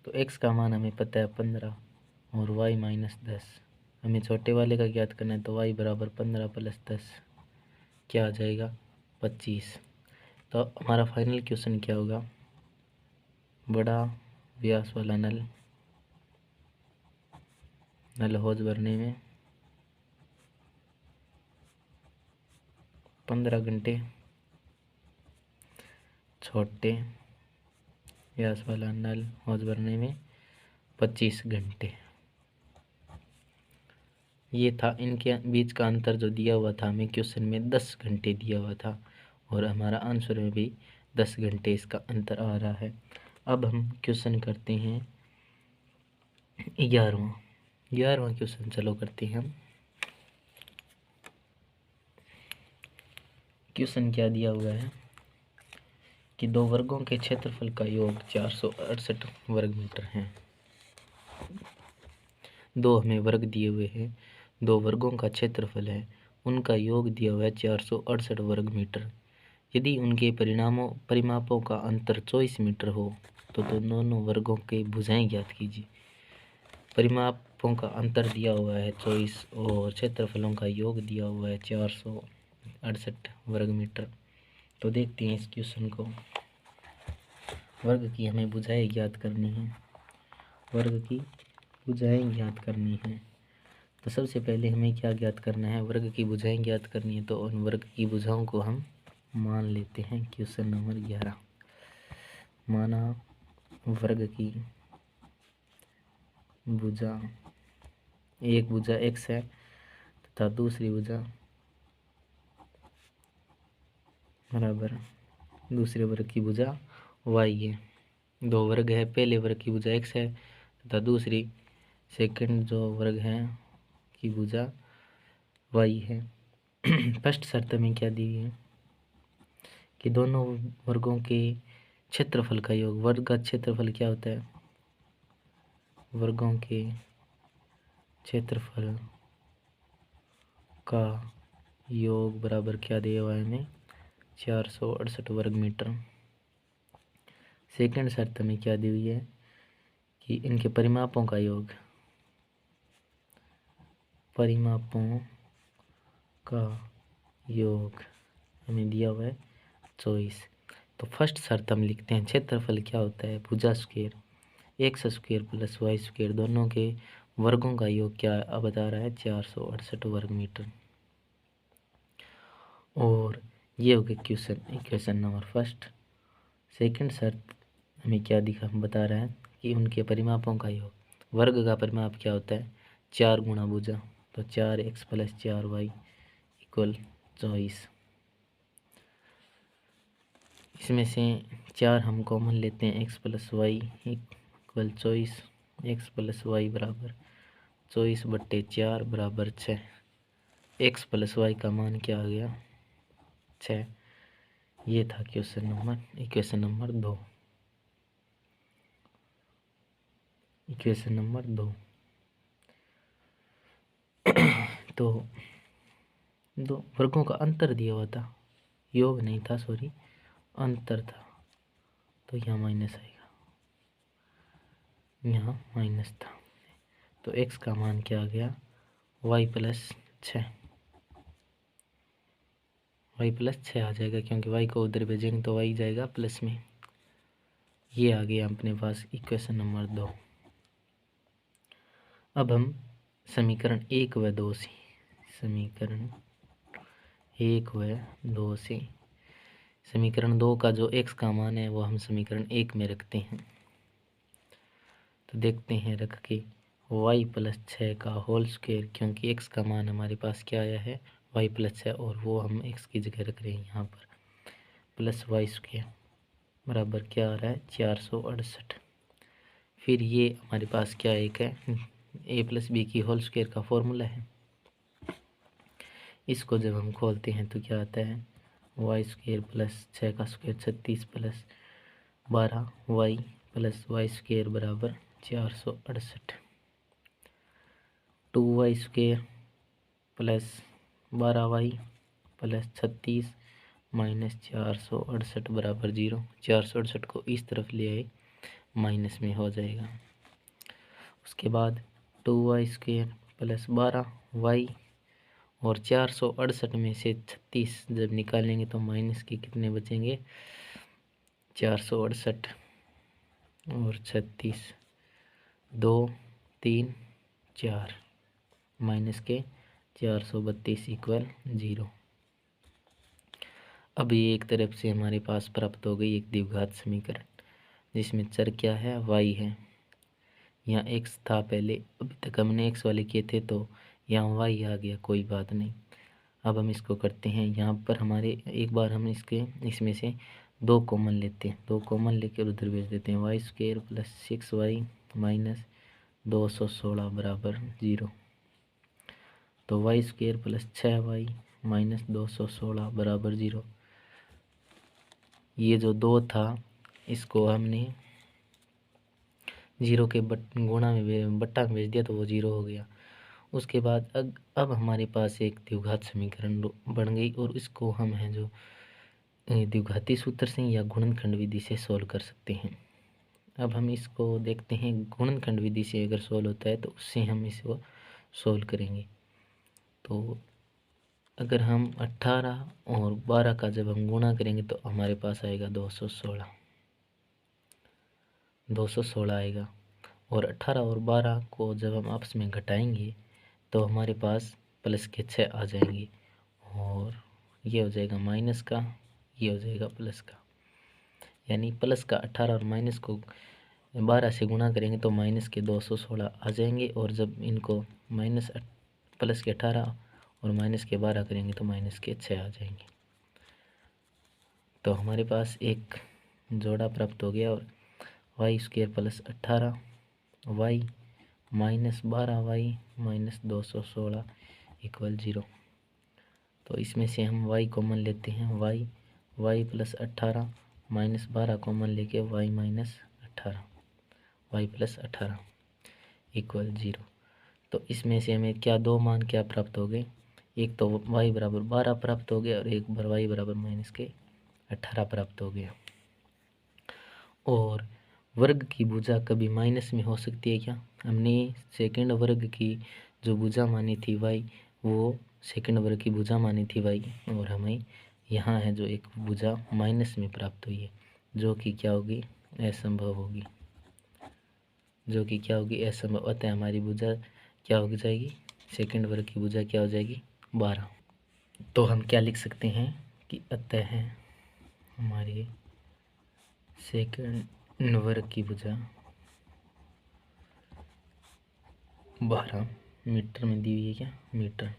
तो x का मान हमें पता है 15 और y-10 हमें छोटे वाले का ज्ञात करना है, तो y बराबर 15 + 10 क्या आ जाएगा 25। तो हमारा फाइनल क्वेश्चन क्या होगा, बड़ा व्यास वाला नल होज भरने में 15 घंटे, छोटे व्यास वाला नल होज भरने में 25 घंटे। ये था इनके बीच का अंतर जो दिया हुआ था हमें क्वेश्चन में 10 घंटे दिया हुआ था, और हमारा आंसर में भी 10 घंटे इसका अंतर आ रहा है। अब हम क्वेश्चन करते हैं 11वां क्वेश्चन चलो करते हैं हम। क्वेश्चन क्या दिया हुआ है कि दो वर्गों के क्षेत्रफल का योग 468 वर्ग मीटर है। दो हमें वर्ग दिए हुए हैं, दो वर्गों का क्षेत्रफल है, उनका योग दिया हुआ है 468 वर्ग मीटर। यदि उनके परिमापों का अंतर 24 मीटर हो तो दोनों वर्गों के भुजाएं ज्ञात कीजिए। परिमापों का अंतर दिया हुआ है 24 और क्षेत्रफलों का योग दिया हुआ है 468 वर्ग मीटर। तो देखते हैं इस क्वेश्चन को। वर्ग की हमें भुजाएं ज्ञात करनी है, वर्ग की भुजाएं ज्ञात करनी है। तो सबसे पहले हमें क्या ज्ञात करना है, वर्ग की भुजाएं ज्ञात करनी है। तो उन वर्ग की भुजाओं को हम मान लेते हैं। क्वेश्चन नंबर 11, माना वर्ग की भुजा, एक भुजा x है तथा दूसरी भुजा बराबर दूसरे वर्ग की भुजा y है। दो वर्ग है, पहले वर्ग की भुजा x है तथा दूसरी सेकंड जो वर्ग है की भुजा y है। फर्स्ट शर्त में क्या दी है कि दोनों वर्गों के क्षेत्रफल का योग, वर्ग का क्षेत्रफल क्या होता है, वर्गों के क्षेत्रफल का योग बराबर क्या दिया हुआ है हमें 468 वर्ग मीटर। सेकंड शर्त में क्या दी हुई है कि इनके परिमापों का योग, परिमापों का योग हमें दिया हुआ है 24। तो फर्स्ट शर्त हम लिखते हैं, क्षेत्रफल क्या होता है भुजा square x square plus y square, दोनों के वर्गों का योग क्या बता रहा है 468 वर्ग मीटर। और ये हो गया क्वेश्चन नंबर फर्स्ट। सेकंड शर्त हमें क्या दिखा बता रहा है कि उनके परिमापों का योग, वर्ग का परिमाप क्या होता है 4 गुणा भुजा, तो 4x + 4y = 24। इसमें से 4 हम कॉमन लेते हैं, x + y = 24, x + y बराबर 24/4 बराबर 6। x + y का मान क्या आ गया 6। ये था क्वेश्चन नंबर 2। Equation number 2। तो दो वर्गों का अंतर दिया हुआ था, योग नहीं था, सॉरी अंतर था, तो यहाँ माइनस आएगा, यहाँ माइनस था। तो x का मान क्या आ गया y + 6, y + 6 आ जाएगा, क्योंकि y को उधर भेजेंगे तो y जाएगा प्लस में। ये आ गया अपने पास इक्वेशन नंबर 2। अब हम समीकरण 1 व 2 से, समीकरण 1 व 2 से, समीकरण 2 का जो x का मान है वो हम समीकरण 1 में रखते हैं। तो देखते हैं रख के y + 6 का होल स्क्वायर, क्योंकि x का मान हमारे पास क्या आया है वाई प्लस है और वो हम एक्स की जगह रख रहे हैं यहाँ पर, प्लस वाई स्क्वायर बराबर क्या आ रहा है 468। फिर ये हमारे पास क्या एक है ए प्लस बी की होल स्क्वायर का फॉर्मूला है। इसको जब हम खोलते हैं तो क्या आता है वाई स्क्वायर प्लस 6 का square 36 plus 12 y plus y square बराबर 468। 2 y square plus 12 y plus 36 minus 468 बराबर 0। 468 को इस तरफ ले आए माइनस में हो जाएगा। उसके बाद 2 वाई स्क्वायर प्लस 12 वाई और 468 में से 36 जब निकालेंगे तो माइनस के कितने बचेंगे 468 और 36 2 3 4 माइनस के 432 इक्वल 0। अब ये एक तरफ से हमारे पास प्राप्त हो गई एक द्विघात समीकरण जिसमें चर क्या है वाई है। यहाँ एक्स था पहले, अभी तक हमने एक्स वाले किए थे तो यहाँ वाई आ गया, कोई बात नहीं। अब हम इसको करते हैं, यहाँ पर हमारे एक बार हम इसमें से 2 कॉमन लेते हैं, 2 कॉमन लेकर उधर भेज देते हैं। Y square plus 6 y minus 216 बराबर 0। तो y square plus 6 y minus 216 बराबर 0। ये जो 2 था इसको हमने 0 के गुणा में बट्टा में भेज दिया तो वो 0 हो गया। उसके बाद अब हमारे पास एक द्विघात समीकरण बन गई और इसको हम हैं जो द्विघाती सूत्र से या गुणनखंड विधि से सोल्व कर सकते हैं। अब हम इसको देखते हैं, गुणनखंड विधि से अगर सोल्व होता है तो उससे हम इसको सोल्व करेंगे। तो अगर हम 18 और 12 का जब हम गुणा करेंगे तो हमारे पास आएगा 216 आएगा। और 18 और 12 को जब हम आपस में घटाएंगे तो हमारे पास प्लस के 6 आ जाएंगे और ये हो जाएगा माइनस का, ये हो जाएगा प्लस का। यानी प्लस का 18 और माइनस को 12 से गुणा करेंगे तो माइनस के 216 आ जाएंगे और जब इनको प्लस के 18 और माइनस के 12 करेंगे तो माइनस के 6 आ जाएंगे। तो हमारे पास एक जोड़ा प्राप्त हो गया और y square plus 18 y minus 12 y minus 216 equal 0। तो इसमें से हम y कॉमन लेते हैं, वाई प्लस 18 माइनस 12 कॉमन लेके y minus 18 y plus 18 equal 0। तो इसमें से हमें क्या दो मान क्या प्राप्त हो गए, एक तो y बराबर 12 प्राप्त हो गया और एक बार y बराबर माइनस के 18 प्राप्त हो गया। और वर्ग की भुजा कभी माइनस में हो सकती है क्या? हमने सेकंड वर्ग की जो भुजा मानी थी y, वो सेकंड वर्ग की भुजा मानी थी y और हमें यहाँ है जो एक भुजा माइनस में प्राप्त हुई है जो कि क्या होगी असंभव होगी, जो कि क्या होगी असंभव। अतः हमारी भुजा क्या हो जाएगी, सेकंड वर्ग की भुजा क्या हो जाएगी 12। तो हम क्या लिख सकते हैं कि अतः है हमारी सेकंड वर्ग की भुजा 12 मीटर में दी हुई है, क्या मीटर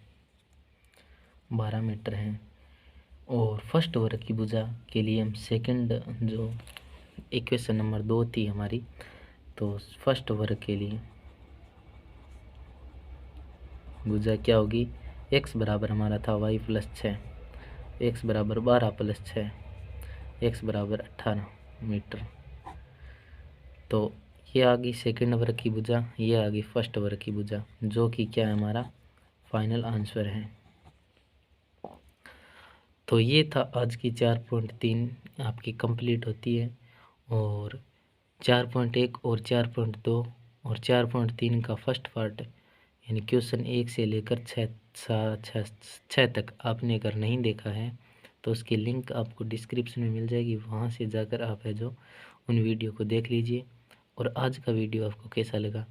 12 मीटर है। और फर्स्ट वर्ग की भुजा के लिए हम सेकंड जो इक्वेशन नंबर 2 थी हमारी, तो फर्स्ट वर्ग के लिए भुजा क्या होगी, x बराबर हमारा था y प्लस 6, x बराबर 12 प्लस 6, x बराबर 18 मीटर। तो ये आ गई सेकेंड वर्ग की भुजा, ये आ गई फर्स्ट वर्ग की भुजा, जो कि क्या है हमारा फाइनल आंसर है। तो ये था आज की 4.3 आपकी कंप्लीट होती है। और 4.1 और 4.2 और 4.3 का फर्स्ट पार्ट यानी क्वेश्चन 1 से लेकर 6 तक आपने अगर नहीं देखा है तो उसकी लिंक आपको डिस्क्रिप्शन में मिल जाएगी, वहाँ से जाकर आप है जो उन वीडियो को देख लीजिए। और आज का वीडियो आपको कैसा लगा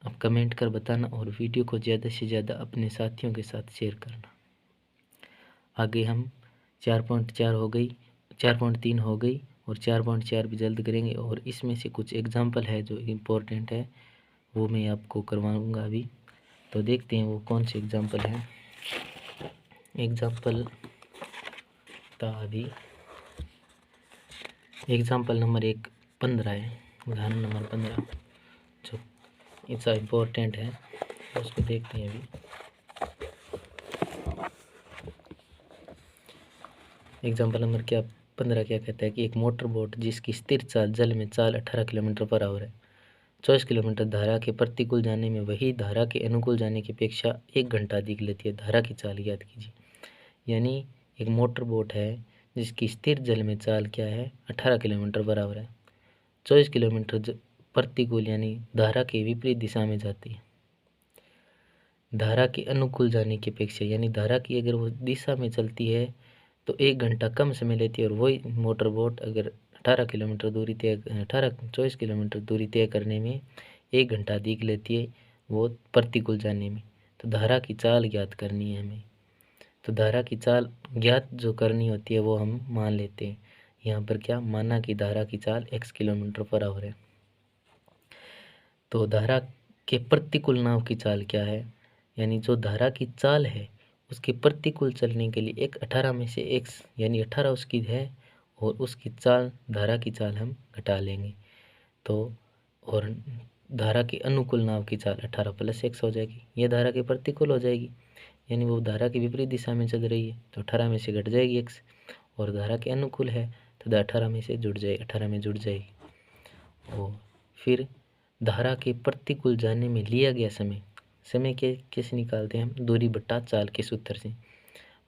आप कमेंट कर बताना और वीडियो को ज़्यादा से ज़्यादा अपने साथियों के साथ शेयर करना। आगे हम 4.4 हो गई, 4.3 हो गई और 4.4 भी जल्द करेंगे। और इसमें से कुछ एग्जाम्पल है जो इम्पोर्टेंट है वो मैं आपको करवाऊँगा अभी, तो देखते हैं वो कौन से एग्जाम्पल हैं। एग्जाम्पल था अभी एग्जाम्पल नंबर 15 है, उदाहरण नंबर 15 जो इतना इम्पोर्टेंट है उसको देखते हैं अभी। एग्जाम्पल नंबर 15 क्या कहता है कि एक मोटर बोट जिसकी स्थिर चाल जल में चाल 18 किलोमीटर पर आवर है, 24 किलोमीटर धारा के प्रतिकूल जाने में वही धारा के अनुकूल जाने की अपेक्षा 1 घंटा अधिक लेती है, धारा की चाल ज्ञात कीजिए। यानी एक मोटर बोट है जिसकी स्थिर जल में चाल क्या है 18 किलोमीटर पर आवर है, 24 किलोमीटर प्रतिकूल यानी धारा के विपरीत दिशा में जाती है, धारा के अनुकूल जाने की अपेक्षा यानी धारा की अगर वो दिशा में चलती है तो 1 घंटा कम समय लेती है, और वही मोटर बोट अगर 24 किलोमीटर दूरी तय करने में 1 घंटा अधिक लेती है, वो प्रतिकूल जाने में। तो धारा की चाल ज्ञात करनी है हमें, तो धारा की चाल ज्ञात जो करनी होती है वो हम मान लेते हैं। यहाँ पर क्या माना कि धारा की चाल x किलोमीटर पर आवर है। तो धारा के प्रतिकूल नाव की चाल क्या है, यानी जो धारा की चाल है उसके प्रतिकूल चलने के लिए 18 में से x यानी 18 उसकी है, और उसकी चाल धारा की चाल हम घटा लेंगे। तो और धारा के अनुकूल नाव की चाल 18 + x हो जाएगी, ये धारा के प्रतिकूल हो जाएगी यानी वो धारा की विपरीत दिशा में चल रही है, तो 18 में से घट जाएगी x, और धारा के अनुकूल है तो 18 में से जुड़ जाएगी, 18 में जुड़ जाएगी। और फिर धारा के प्रतिकूल जाने में लिया गया समय के कैसे निकालते हैं हम, दूरी बटा चाल के सूत्र से,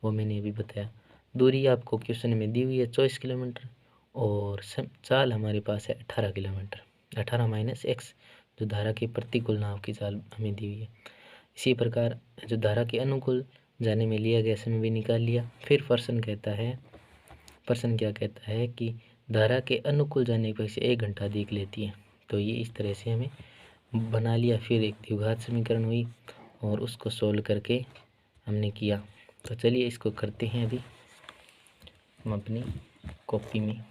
वो मैंने अभी बताया। दूरी आपको क्वेश्चन में दी हुई है 24 किलोमीटर, और चाल हमारे पास है 18 किलोमीटर, 18 - x जो धारा के प्रतिकूल नाव की चाल हमें दी हुई है। इसी प्रकार जो धारा के अनुकूल जाने में लिया गया समय भी निकाल लिया। फिर प्रश्न क्या कहता है कि धारा के अनुकूल जाने की अपेक्षा 1 घंटा अधिक लेती है, तो ये इस तरह से हमें बना लिया। फिर एक द्विघात समीकरण हुई और उसको सोल्व करके हमने किया। तो चलिए इसको करते हैं अभी हम अपनी कॉपी में।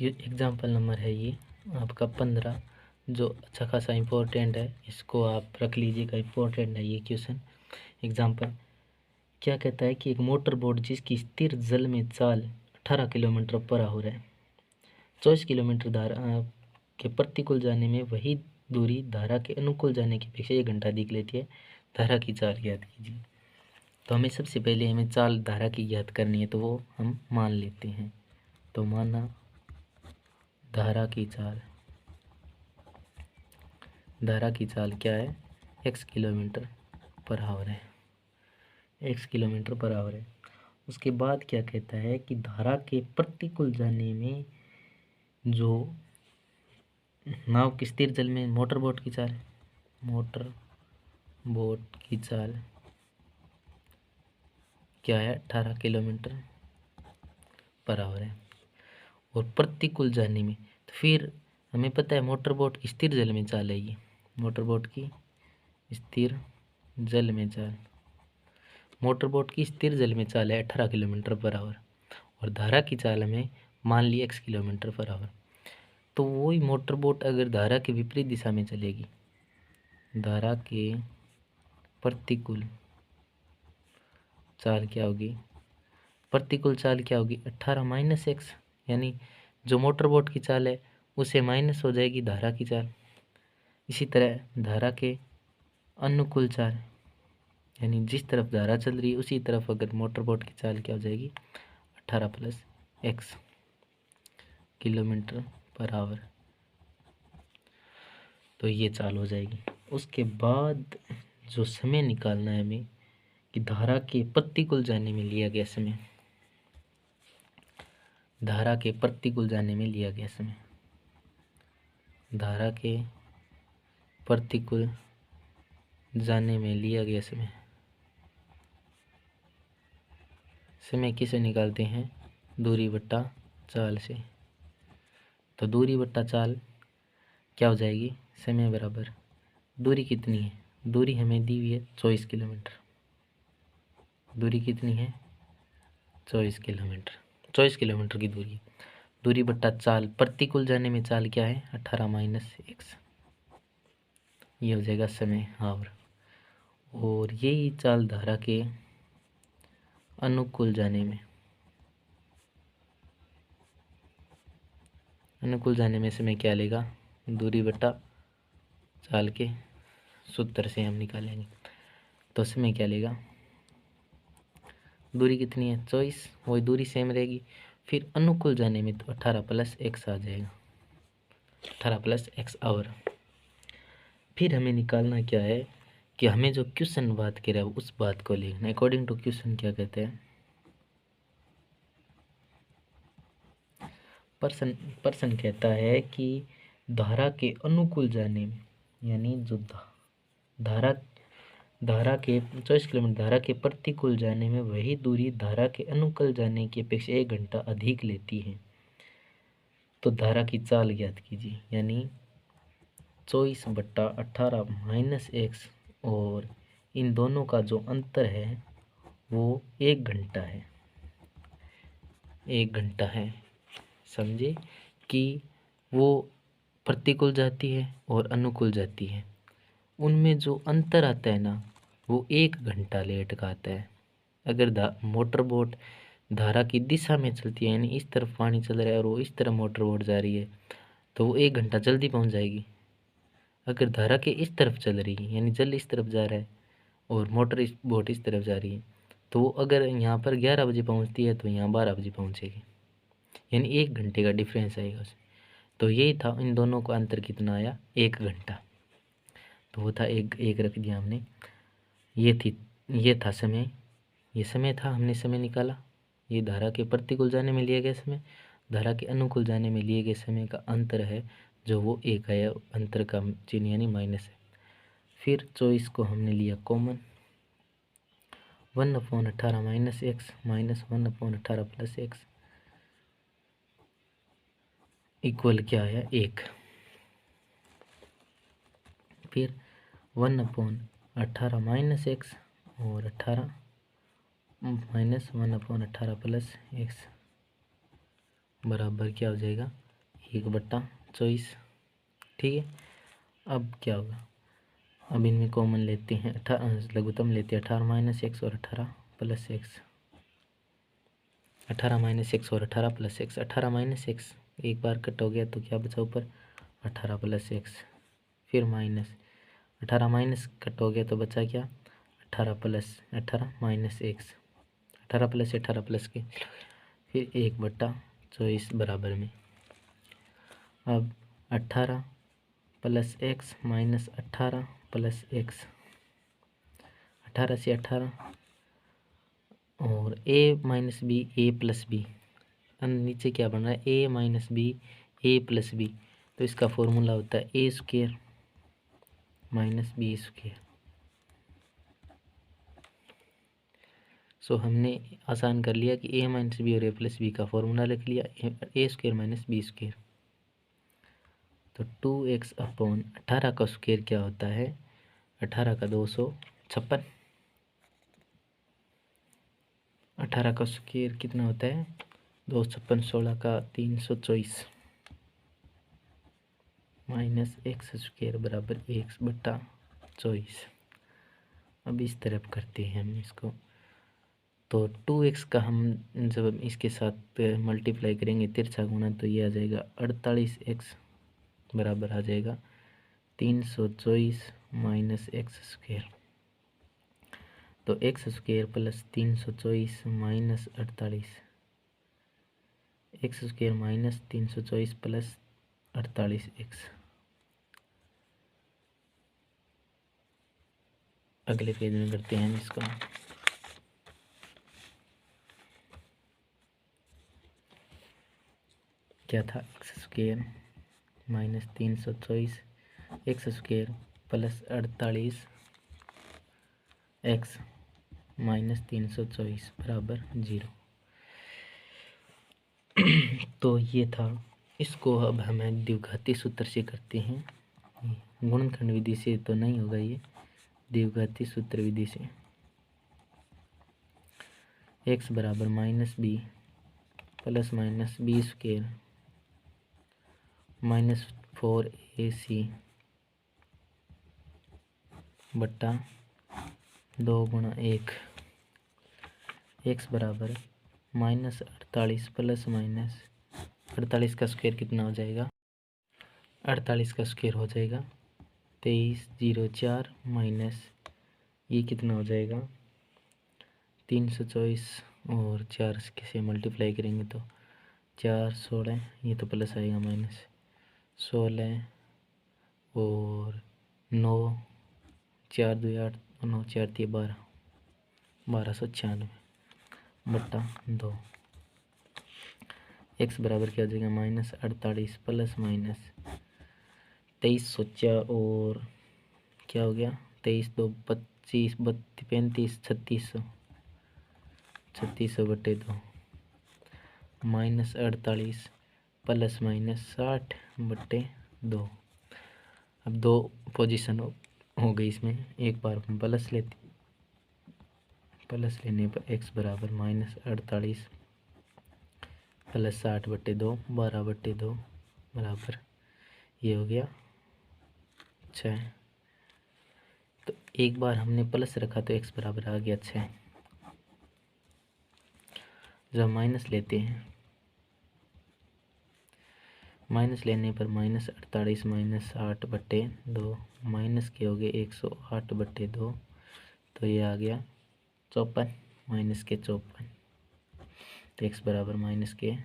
एग्जाम्पल नंबर है ये आपका 15 जो अच्छा खासा इम्पोर्टेंट है, इसको आप रख लीजिएगा, इम्पोर्टेंट है ये क्वेश्चन। एग्जाम्पल क्या कहता है कि एक मोटर बोट जिसकी स्थिर जल में चाल 18 किलोमीटर पर आवर है, 24 किलोमीटर धारा के प्रतिकूल जाने में वही दूरी धारा के अनुकूल जाने की अपेक्षा 1 घंटा अधिक लेती है, धारा की चाल ज्ञात कीजिए। तो हमें सबसे पहले हमें चाल धारा की ज्ञात करनी है, तो वो हम मान लेते हैं। तो माना धारा की चाल क्या है, x किलोमीटर पर आवर है, x किलोमीटर पर आवर है। उसके बाद क्या कहता है कि धारा के प्रतिकूल जाने में जो नाव की स्थिर जल में मोटर बोट की चाल क्या है 18 किलोमीटर पर आवर है, और प्रतिकूल जाने में तो फिर हमें पता है मोटर बोट की स्थिर जल में चाल है, ये मोटर बोट की स्थिर जल में चाल है 18 किलोमीटर पर आवर, और धारा की चाल हमें मान ली x किलोमीटर पर आवर। तो वही मोटर बोट अगर धारा के विपरीत दिशा में चलेगी, धारा के प्रतिकूल चाल क्या होगी, 18 - x, यानी जो मोटर बोट की चाल है उसे माइनस हो जाएगी धारा की चाल। इसी तरह धारा के अनुकूल चाल यानी जिस तरफ धारा चल रही है उसी तरफ अगर मोटर बोट की चाल क्या हो जाएगी 18 + x किलोमीटर पर आवर, तो ये चाल हो जाएगी। उसके बाद जो समय निकालना है हमें कि धारा के प्रतिकूल जाने में लिया गया समय, धारा के प्रतिकूल जाने में लिया गया समय, धारा के प्रतिकूल जाने में लिया गया समय किसे निकालते हैं, दूरी बट्टा चाल से। तो दूरी बट्टा चाल क्या हो जाएगी, समय बराबर दूरी कितनी है, दूरी हमें दी हुई है 24 किलोमीटर, दूरी कितनी है 24 किलोमीटर, 24 किलोमीटर की दूरी बट्टा चाल, प्रतिकूल जाने में चाल क्या है 18 माइनस x, ये हो जाएगा समय आवर। और यही चाल धारा के अनुकूल जाने में समय क्या लेगा, दूरी बट्टा चाल के सूत्र से हम निकालेंगे। तो समय क्या लेगा, दूरी कितनी है 24, वही दूरी सेम रहेगी। फिर अनुकूल जाने में तो 18 प्लस x आ जाएगा, 18 प्लस x आवर। फिर हमें निकालना क्या है कि हमें जो क्वेश्चन बात कर रहा है उस बात को लिखना। अकॉर्डिंग टू क्वेश्चन क्या कहते हैं, पर्सन कहता है कि धारा के अनुकूल जाने में, यानी जो धारा के 24 किलोमीटर धारा के प्रतिकूल जाने में वही दूरी धारा के अनुकूल जाने की अपेक्षा 1 घंटा अधिक लेती है। तो धारा की चाल ज्ञात कीजिए, यानी 24/18 माइनस x, और इन दोनों का जो अंतर है वो 1 घंटा है, 1 घंटा है। समझे कि वो प्रतिकूल जाती है और अनुकूल जाती है, उनमें जो अंतर आता है ना वो 1 घंटा लेट का आता है। अगर मोटर बोट धारा की दिशा में चलती है, यानी इस तरफ पानी चल रहा है और वो इस तरफ मोटर बोट जा रही है, तो वो 1 घंटा जल्दी पहुंच जाएगी। अगर धारा के इस तरफ चल रही है, यानी जल इस तरफ जा रहा है और मोटर बोट इस तरफ जा रही है, तो वो अगर यहाँ पर 11 बजे पहुँचती है तो यहाँ 12 बजे पहुँचेगी, यानी 1 घंटे का डिफरेंस आएगा उसमें। तो यही था, इन दोनों का अंतर कितना आया 1 घंटा। तो वो था एक रख दिया हमने। ये था समय, ये समय था, हमने समय निकाला। ये धारा के प्रतिकूल जाने में लिए गए समय, धारा के अनुकूल जाने में लिए गए समय का अंतर है, जो वो 1 आया, अंतर का चिन्ह यानी माइनस है। फिर 24 को हमने लिया common, 1/18 minus x minus 1/18 plus x equal क्या आया 1। फिर 1/18 माइनस एक्स और 18 माइनस 1/18 प्लस एक्स बराबर क्या हो जाएगा 1/24। ठीक है, अब क्या होगा, अब इनमें कॉमन लेते हैं, लघुत्तम लेते हैं 18 माइनस एक्स और 18 प्लस एक्स, 18 माइनस एक्स और 18 प्लस एक्स। 18 माइनस एक्स एक बार कट हो गया तो क्या बचा ऊपर 18 प्लस एक्स, फिर माइनस 18 माइनस कट हो गया तो बचा क्या 18 plus 18 minus x, 18 plus 18 plus के, फिर 1/24 बराबर में। अब 18 plus x minus 18 plus x, 18 से 18 और a minus b a plus b, नीचे क्या बन रहा है a minus b a plus b, तो इसका फॉर्मूला होता है a square minus b square. सो हमने आसान कर लिया कि a माइनस बी और a प्लस बी का फॉर्मूला लिख लिया, ए स्क्वेयर माइनस बी स्क्वेयर। तो 2x/18 का स्क्वेयर क्या होता है 18 का 256, 18 का स्क्वेयर कितना होता है 256, 16 का 324 माइनस एक्स स्क्वेयर बराबर 1/24। अब इस तरफ करते हैं हम इसको, तो 2x का हम जब इसके साथ मल्टीप्लाई करेंगे तिरछा गुणा, तो ये आ जाएगा 48x बराबर आ जाएगा 324 माइनस एक्स स्क्वेयर। तो x square plus 324 minus 48, x square minus 324 plus 48x। अगले पेज में करते हैं इसको। क्या था x square minus 324 x square plus 48 x minus 324 बराबर 0। तो ये था, इसको अब हमें द्विघाती सूत्र से करते हैं, गुणनखंड विधि से तो नहीं होगा, ये द्विघाती सूत्र विधि से। एक्स बराबर -b plus minus b square -4ac बट्टा 2 गुणा 1। एक्स बराबर -48 प्लस माइनस 48 का स्क्वायर कितना हो जाएगा, 48 का स्क्वायर हो जाएगा 2304 माइनस ये कितना हो जाएगा 324 और 4 से मल्टीप्लाई करेंगे तो 4 16, ये तो प्लस आएगा माइनस 16 और 9 4 2 8 9 4 3 12 1296 बट्टा 2। एक्स बराबर क्या हो जाएगा -48 प्लस माइनस 2304 और क्या हो गया 23 2 25 35 3600 बटे 2 -48 प्लस माइनस 60 बटे 2। अब 2 पोजीशन हो गई इसमें, एक बार हम प्लस लेने पर एक्स बराबर -48 प्लस 60 बटे 2 12 बटे 2 बराबर ये हो गया 6। तो एक बार हमने प्लस रखा तो एक्स बराबर आ गया 6। जब माइनस लेते हैं, माइनस लेने पर -48 माइनस 60 बटे 2 माइनस के हो गए 108 बटे 2, तो ये आ गया 54 माइनस के 54। तो एक्स बराबर माइनस के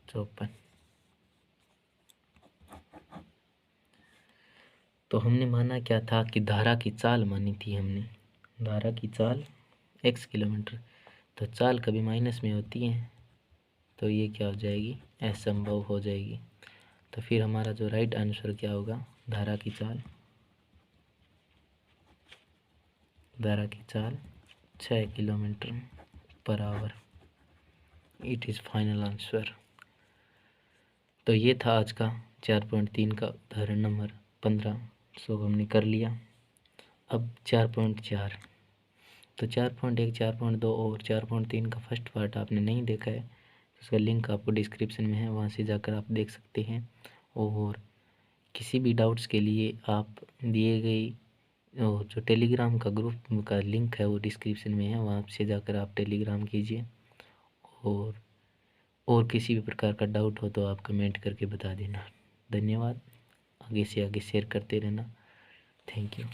54। तो हमने माना क्या था कि धारा की चाल मानी थी हमने, धारा की चाल x किलोमीटर, तो चाल कभी माइनस में होती है तो ये क्या हो जाएगी, असंभव हो जाएगी। तो फिर हमारा जो राइट आंसर क्या होगा, धारा की चाल 6 kilometre per hour, it is final answer. तो ये था आज का 4.3 का उदाहरण नंबर 15, सो हमने कर लिया। अब 4.4, तो 4.1 4.2 और 4.3 का फर्स्ट पार्ट आपने नहीं देखा है तो उसका लिंक आपको डिस्क्रिप्शन में है, वहाँ से जाकर आप देख सकते हैं। और किसी भी डाउट्स के लिए आप दिए गई और जो टेलीग्राम का ग्रुप का लिंक है वो डिस्क्रिप्शन में है, वहाँ से जाकर आप टेलीग्राम कीजिए। और किसी भी प्रकार का डाउट हो तो आप कमेंट करके बता देना। धन्यवाद। आगे से आगे शेयर करते रहना। Thank you.